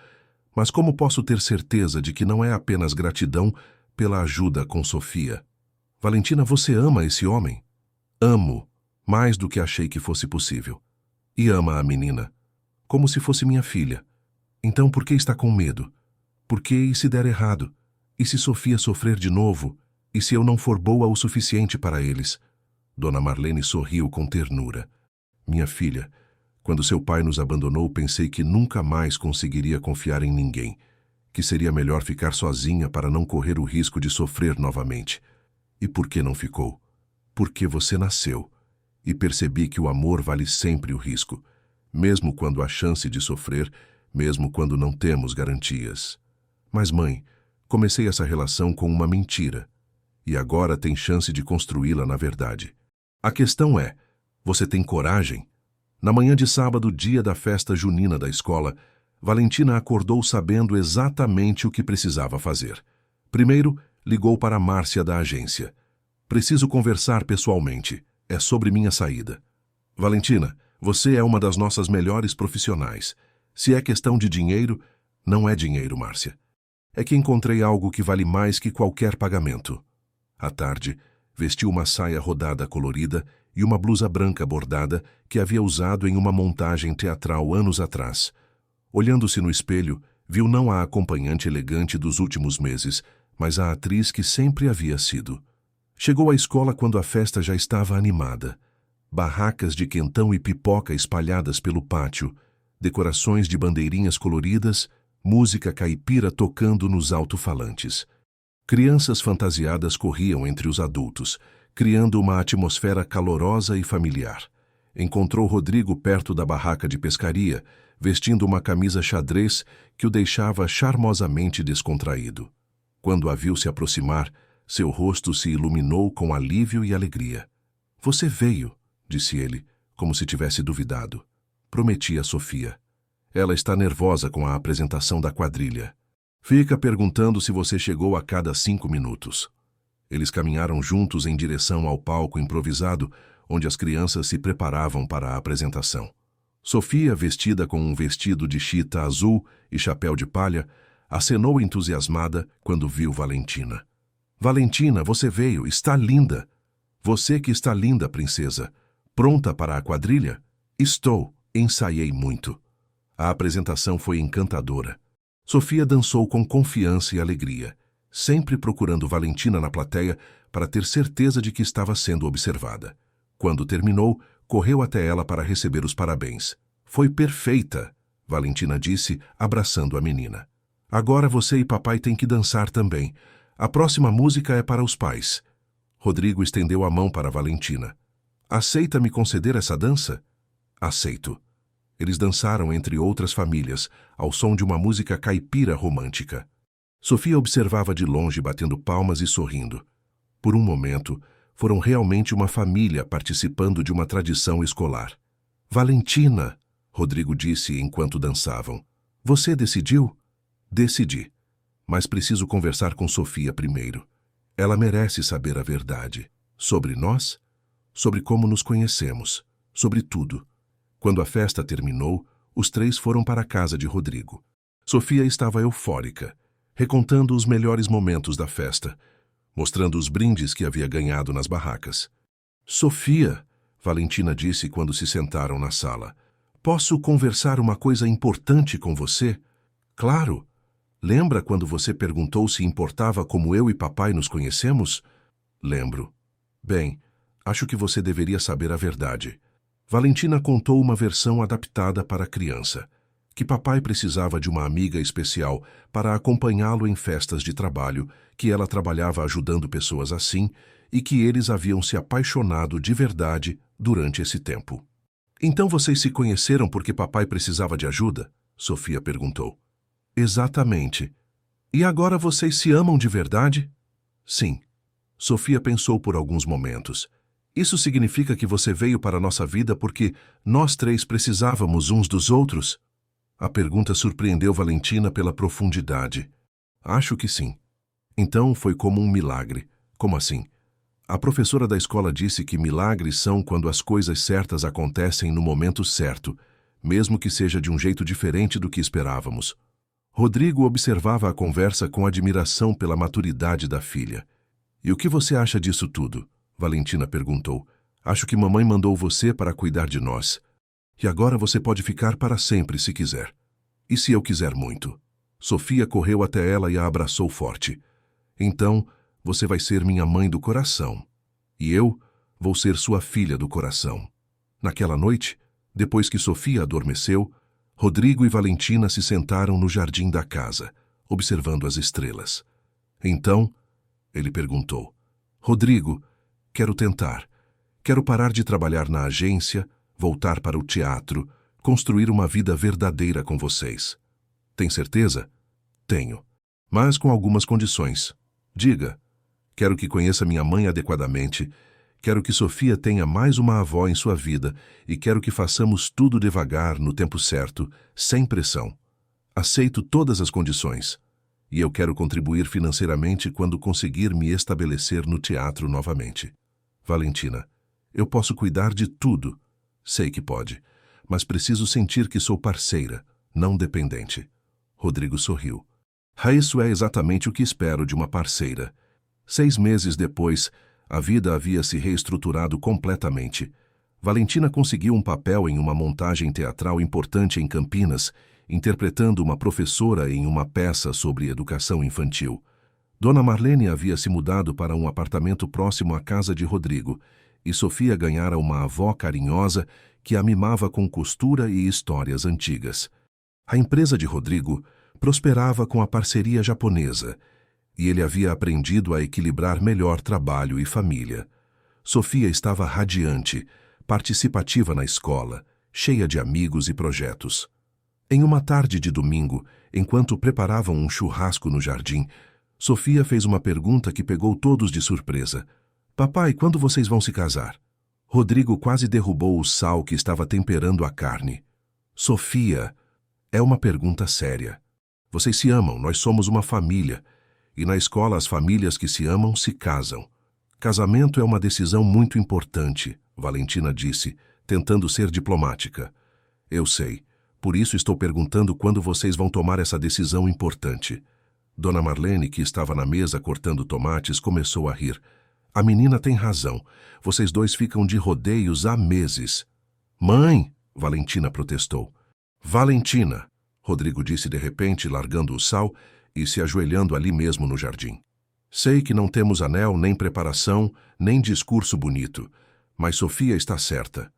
Mas como posso ter certeza de que não é apenas gratidão pela ajuda com Sofia? Valentina, você ama esse homem? Amo, mais do que achei que fosse possível. E ama a menina, como se fosse minha filha. Então por que está com medo? Por que e se der errado? E se Sofia sofrer de novo? E se eu não for boa o suficiente para eles? Dona Marlene sorriu com ternura. Minha filha, quando seu pai nos abandonou, pensei que nunca mais conseguiria confiar em ninguém, que seria melhor ficar sozinha para não correr o risco de sofrer novamente. E por que não ficou? Porque você nasceu. E percebi que o amor vale sempre o risco, mesmo quando há chance de sofrer, mesmo quando não temos garantias. Mas, mãe, comecei essa relação com uma mentira, e agora tem chance de construí-la na verdade. A questão é, você tem coragem? Na manhã de sábado, dia da festa junina da escola, Valentina acordou sabendo exatamente o que precisava fazer. Primeiro, ligou para Márcia da agência. Preciso conversar pessoalmente. É sobre minha saída. Valentina, você é uma das nossas melhores profissionais. Se é questão de dinheiro, não é dinheiro, Márcia. É que encontrei algo que vale mais que qualquer pagamento. À tarde, vestiu uma saia rodada colorida e uma blusa branca bordada que havia usado em uma montagem teatral anos atrás. Olhando-se no espelho, viu não a acompanhante elegante dos últimos meses, mas a atriz que sempre havia sido. Chegou à escola quando a festa já estava animada. Barracas de quentão e pipoca espalhadas pelo pátio, decorações de bandeirinhas coloridas, música caipira tocando nos alto-falantes. Crianças fantasiadas corriam entre os adultos, criando uma atmosfera calorosa e familiar. Encontrou Rodrigo perto da barraca de pescaria, vestindo uma camisa xadrez que o deixava charmosamente descontraído. Quando a viu se aproximar, Seu rosto se iluminou com alívio e alegria. Você veio, disse ele, como se tivesse duvidado. Prometi a Sofia. Ela está nervosa com a apresentação da quadrilha. Fica perguntando se você chegou a cada 5 minutos. Eles caminharam juntos em direção ao palco improvisado, onde as crianças se preparavam para a apresentação. Sofia, vestida com um vestido de chita azul e chapéu de palha, acenou entusiasmada quando viu Valentina. Valentina, você veio, está linda. Você que está linda, princesa. Pronta para a quadrilha? Estou, ensaiei muito. A apresentação foi encantadora. Sofia dançou com confiança e alegria, sempre procurando Valentina na plateia para ter certeza de que estava sendo observada. Quando terminou, correu até ela para receber os parabéns. Foi perfeita, Valentina disse, abraçando a menina. Agora você e papai têm que dançar também. A próxima música é para os pais. Rodrigo estendeu a mão para Valentina. Aceita me conceder essa dança? Aceito. Eles dançaram entre outras famílias, ao som de uma música caipira romântica. Sofia observava de longe, batendo palmas e sorrindo. Por um momento, foram realmente uma família participando de uma tradição escolar. Valentina, Rodrigo disse enquanto dançavam. Você decidiu? Decidi. Mas preciso conversar com Sofia primeiro. Ela merece saber a verdade. Sobre nós? Sobre como nos conhecemos. Sobre tudo. Quando a festa terminou, os 3 foram para a casa de Rodrigo. Sofia estava eufórica, recontando os melhores momentos da festa, mostrando os brindes que havia ganhado nas barracas. Sofia, Valentina disse quando se sentaram na sala, posso conversar uma coisa importante com você? Claro. Lembra quando você perguntou se importava como eu e papai nos conhecemos? Lembro. Bem, acho que você deveria saber a verdade. Valentina contou uma versão adaptada para a criança, que papai precisava de uma amiga especial para acompanhá-lo em festas de trabalho, que ela trabalhava ajudando pessoas assim e que eles haviam se apaixonado de verdade durante esse tempo. Então vocês se conheceram porque papai precisava de ajuda? Sofia perguntou. Exatamente. E agora vocês se amam de verdade? Sim. Sofia pensou por alguns momentos. Isso significa que você veio para a nossa vida porque nós 3 precisávamos uns dos outros? A pergunta surpreendeu Valentina pela profundidade. Acho que sim. Então foi como um milagre. Como assim? A professora da escola disse que milagres são quando as coisas certas acontecem no momento certo, mesmo que seja de um jeito diferente do que esperávamos. Rodrigo observava a conversa com admiração pela maturidade da filha. E o que você acha disso tudo? Valentina perguntou. Acho que mamãe mandou você para cuidar de nós. E agora você pode ficar para sempre se quiser. E se eu quiser muito? Sofia correu até ela e a abraçou forte. Então, você vai ser minha mãe do coração. E eu vou ser sua filha do coração. Naquela noite, depois que Sofia adormeceu, Rodrigo e Valentina se sentaram no jardim da casa, observando as estrelas. Então, ele perguntou. Rodrigo, quero tentar. Quero parar de trabalhar na agência, voltar para o teatro, construir uma vida verdadeira com vocês. Tem certeza? Tenho. Mas com algumas condições. Diga. Quero que conheça minha mãe adequadamente. Quero que Sofia tenha mais uma avó em sua vida e quero que façamos tudo devagar, no tempo certo, sem pressão. Aceito todas as condições. E eu quero contribuir financeiramente quando conseguir me estabelecer no teatro novamente. Valentina, eu posso cuidar de tudo. Sei que pode, mas preciso sentir que sou parceira, não dependente. Rodrigo sorriu. Isso é exatamente o que espero de uma parceira. 6 meses depois, a vida havia se reestruturado completamente. Valentina conseguiu um papel em uma montagem teatral importante em Campinas, interpretando uma professora em uma peça sobre educação infantil. Dona Marlene havia se mudado para um apartamento próximo à casa de Rodrigo, e Sofia ganhara uma avó carinhosa que a mimava com costura e histórias antigas. A empresa de Rodrigo prosperava com a parceria japonesa, e ele havia aprendido a equilibrar melhor trabalho e família. Sofia estava radiante, participativa na escola, cheia de amigos e projetos. Em uma tarde de domingo, enquanto preparavam um churrasco no jardim, Sofia fez uma pergunta que pegou todos de surpresa. Papai, quando vocês vão se casar? Rodrigo quase derrubou o sal que estava temperando a carne. Sofia, é uma pergunta séria. Vocês se amam, nós somos uma família. E na escola as famílias que se amam se casam. Casamento é uma decisão muito importante, Valentina disse, tentando ser diplomática. Eu sei, por isso estou perguntando quando vocês vão tomar essa decisão importante. Dona Marlene, que estava na mesa cortando tomates, começou a rir. A menina tem razão. Vocês dois ficam de rodeios há meses. Mãe! Valentina protestou. Valentina! Rodrigo disse de repente, largando o sal e se ajoelhando ali mesmo no jardim. Sei que não temos anel, nem preparação, nem discurso bonito, mas Sofia está certa.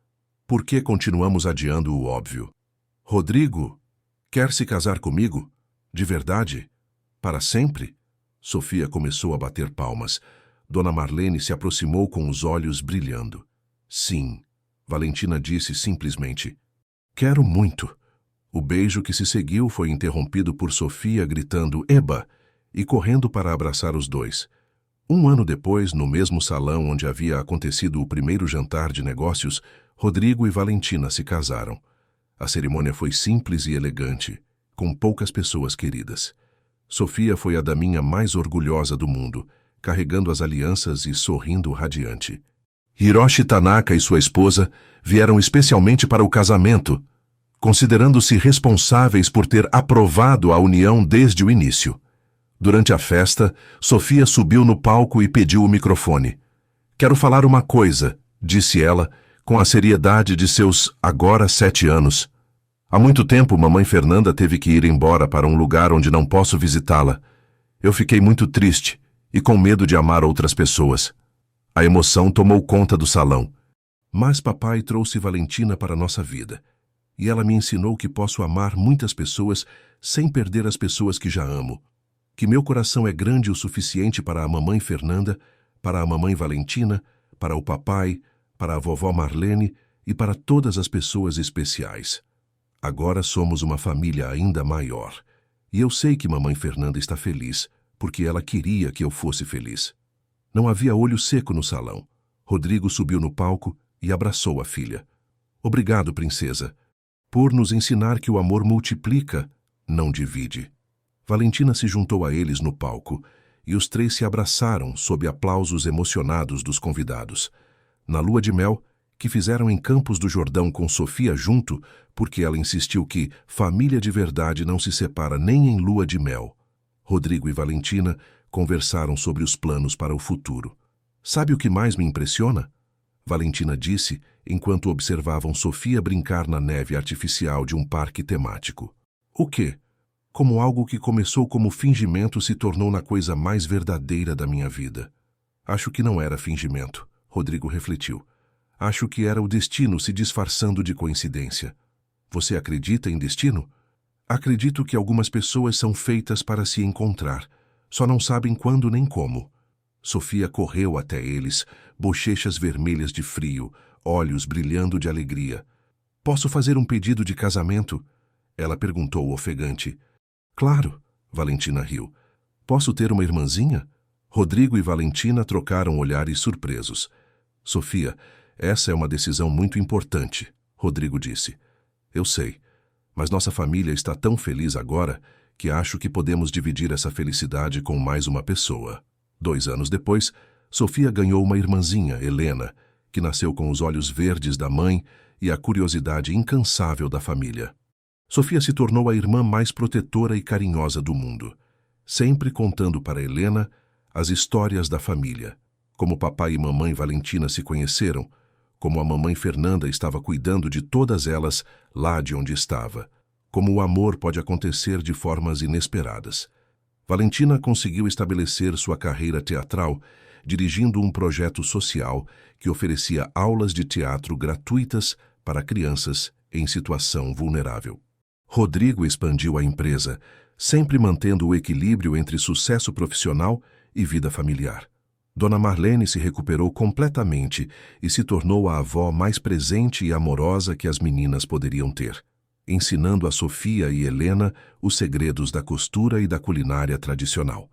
Por que continuamos adiando o óbvio? Rodrigo, quer se casar comigo? De verdade? Para sempre? Sofia começou a bater palmas. Dona Marlene se aproximou com os olhos brilhando. Sim, Valentina disse simplesmente. Quero muito. O beijo que se seguiu foi interrompido por Sofia gritando "Eba!" e correndo para abraçar os dois. Um ano depois, no mesmo salão onde havia acontecido o primeiro jantar de negócios, Rodrigo e Valentina se casaram. A cerimônia foi simples e elegante, com poucas pessoas queridas. Sofia foi a daminha mais orgulhosa do mundo, carregando as alianças e sorrindo radiante. Hiroshi Tanaka e sua esposa vieram especialmente para o casamento, considerando-se responsáveis por ter aprovado a união desde o início. Durante a festa, Sofia subiu no palco e pediu o microfone. Quero falar uma coisa, disse ela, com a seriedade de seus agora 7 anos. Há muito tempo, mamãe Fernanda teve que ir embora para um lugar onde não posso visitá-la. Eu fiquei muito triste e com medo de amar outras pessoas. A emoção tomou conta do salão. Mas papai trouxe Valentina para nossa vida. E ela me ensinou que posso amar muitas pessoas sem perder as pessoas que já amo. Que meu coração é grande o suficiente para a mamãe Fernanda, para a mamãe Valentina, para o papai, para a vovó Marlene e para todas as pessoas especiais. Agora somos uma família ainda maior. E eu sei que mamãe Fernanda está feliz, porque ela queria que eu fosse feliz. Não havia olho seco no salão. Rodrigo subiu no palco e abraçou a filha. Obrigado, princesa, por nos ensinar que o amor multiplica, não divide. Valentina se juntou a eles no palco e os 3 se abraçaram sob aplausos emocionados dos convidados. Na lua de mel, que fizeram em Campos do Jordão com Sofia junto, porque ela insistiu que família de verdade não se separa nem em lua de mel. Rodrigo e Valentina conversaram sobre os planos para o futuro. Sabe o que mais me impressiona? Valentina disse, enquanto observavam Sofia brincar na neve artificial de um parque temático. O quê? Como algo que começou como fingimento se tornou na coisa mais verdadeira da minha vida. Acho que não era fingimento, Rodrigo refletiu. Acho que era o destino se disfarçando de coincidência. Você acredita em destino? Acredito que algumas pessoas são feitas para se encontrar, só não sabem quando nem como. Sofia correu até eles, bochechas vermelhas de frio, olhos brilhando de alegria. Posso fazer um pedido de casamento? Ela perguntou ofegante. Claro, Valentina riu. Posso ter uma irmãzinha? Rodrigo e Valentina trocaram olhares surpresos. Sofia, essa é uma decisão muito importante, Rodrigo disse. Eu sei, mas nossa família está tão feliz agora que acho que podemos dividir essa felicidade com mais uma pessoa. 2 anos depois, Sofia ganhou uma irmãzinha, Helena, que nasceu com os olhos verdes da mãe e a curiosidade incansável da família. Sofia se tornou a irmã mais protetora e carinhosa do mundo, sempre contando para Helena as histórias da família, como papai e mamãe Valentina se conheceram, como a mamãe Fernanda estava cuidando de todas elas lá de onde estava, como o amor pode acontecer de formas inesperadas. Valentina conseguiu estabelecer sua carreira teatral, dirigindo um projeto social que oferecia aulas de teatro gratuitas para crianças em situação vulnerável. Rodrigo expandiu a empresa, sempre mantendo o equilíbrio entre sucesso profissional e vida familiar. Dona Marlene se recuperou completamente e se tornou a avó mais presente e amorosa que as meninas poderiam ter, ensinando a Sofia e Helena os segredos da costura e da culinária tradicional.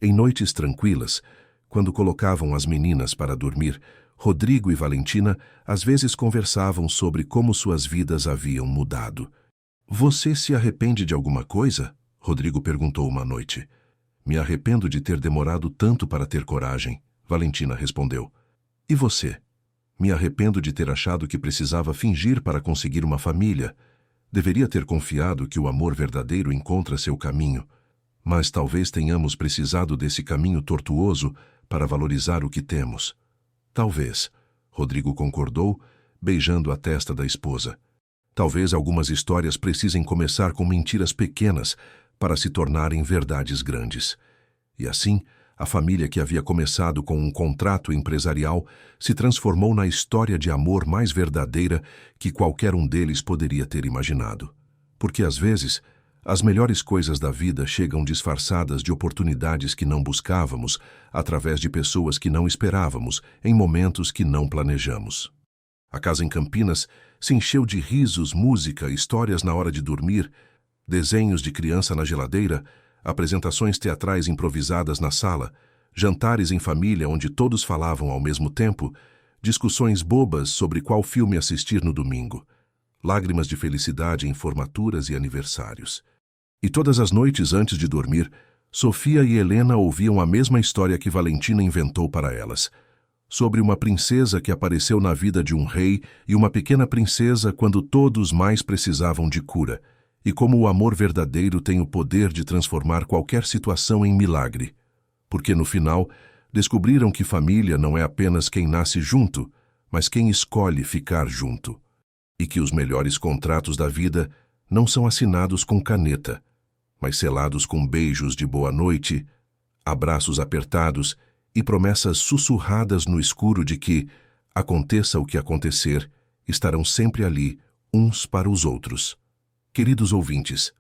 Em noites tranquilas, quando colocavam as meninas para dormir, Rodrigo e Valentina às vezes conversavam sobre como suas vidas haviam mudado. "Você se arrepende de alguma coisa?" Rodrigo perguntou uma noite. "Me arrependo de ter demorado tanto para ter coragem", Valentina respondeu. "E você?" "Me arrependo de ter achado que precisava fingir para conseguir uma família. Deveria ter confiado que o amor verdadeiro encontra seu caminho. Mas talvez tenhamos precisado desse caminho tortuoso para valorizar o que temos." "Talvez", Rodrigo concordou, beijando a testa da esposa. "Talvez algumas histórias precisem começar com mentiras pequenas para se tornarem verdades grandes." E assim, a família que havia começado com um contrato empresarial se transformou na história de amor mais verdadeira que qualquer um deles poderia ter imaginado. Porque às vezes, as melhores coisas da vida chegam disfarçadas de oportunidades que não buscávamos, através de pessoas que não esperávamos, em momentos que não planejamos. A casa em Campinas se encheu de risos, música, histórias na hora de dormir, desenhos de criança na geladeira, apresentações teatrais improvisadas na sala, jantares em família onde todos falavam ao mesmo tempo, discussões bobas sobre qual filme assistir no domingo, lágrimas de felicidade em formaturas e aniversários. E todas as noites antes de dormir, Sofia e Helena ouviam a mesma história que Valentina inventou para elas, sobre uma princesa que apareceu na vida de um rei e uma pequena princesa quando todos mais precisavam de cura, e como o amor verdadeiro tem o poder de transformar qualquer situação em milagre. Porque no final, descobriram que família não é apenas quem nasce junto, mas quem escolhe ficar junto. E que os melhores contratos da vida não são assinados com caneta, mas selados com beijos de boa noite, abraços apertados e promessas sussurradas no escuro de que, aconteça o que acontecer, estarão sempre ali, uns para os outros. Queridos ouvintes,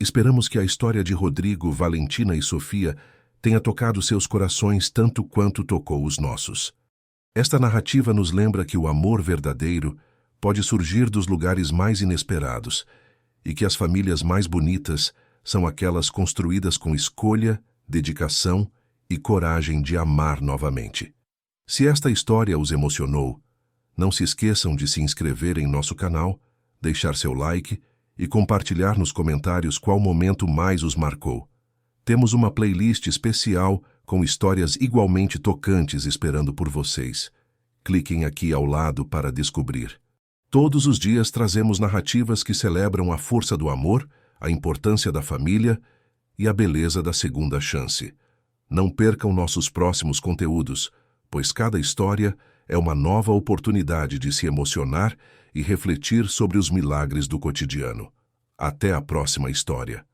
esperamos que a história de Rodrigo, Valentina e Sofia tenha tocado seus corações tanto quanto tocou os nossos. Esta narrativa nos lembra que o amor verdadeiro pode surgir dos lugares mais inesperados e que as famílias mais bonitas são aquelas construídas com escolha, dedicação e coragem de amar novamente. Se esta história os emocionou, não se esqueçam de se inscrever em nosso canal, deixar seu like e compartilhar nos comentários qual momento mais os marcou. Temos uma playlist especial com histórias igualmente tocantes esperando por vocês. Cliquem aqui ao lado para descobrir. Todos os dias trazemos narrativas que celebram a força do amor, a importância da família e a beleza da segunda chance. Não percam nossos próximos conteúdos, pois cada história é uma nova oportunidade de se emocionar e refletir sobre os milagres do cotidiano. Até a próxima história.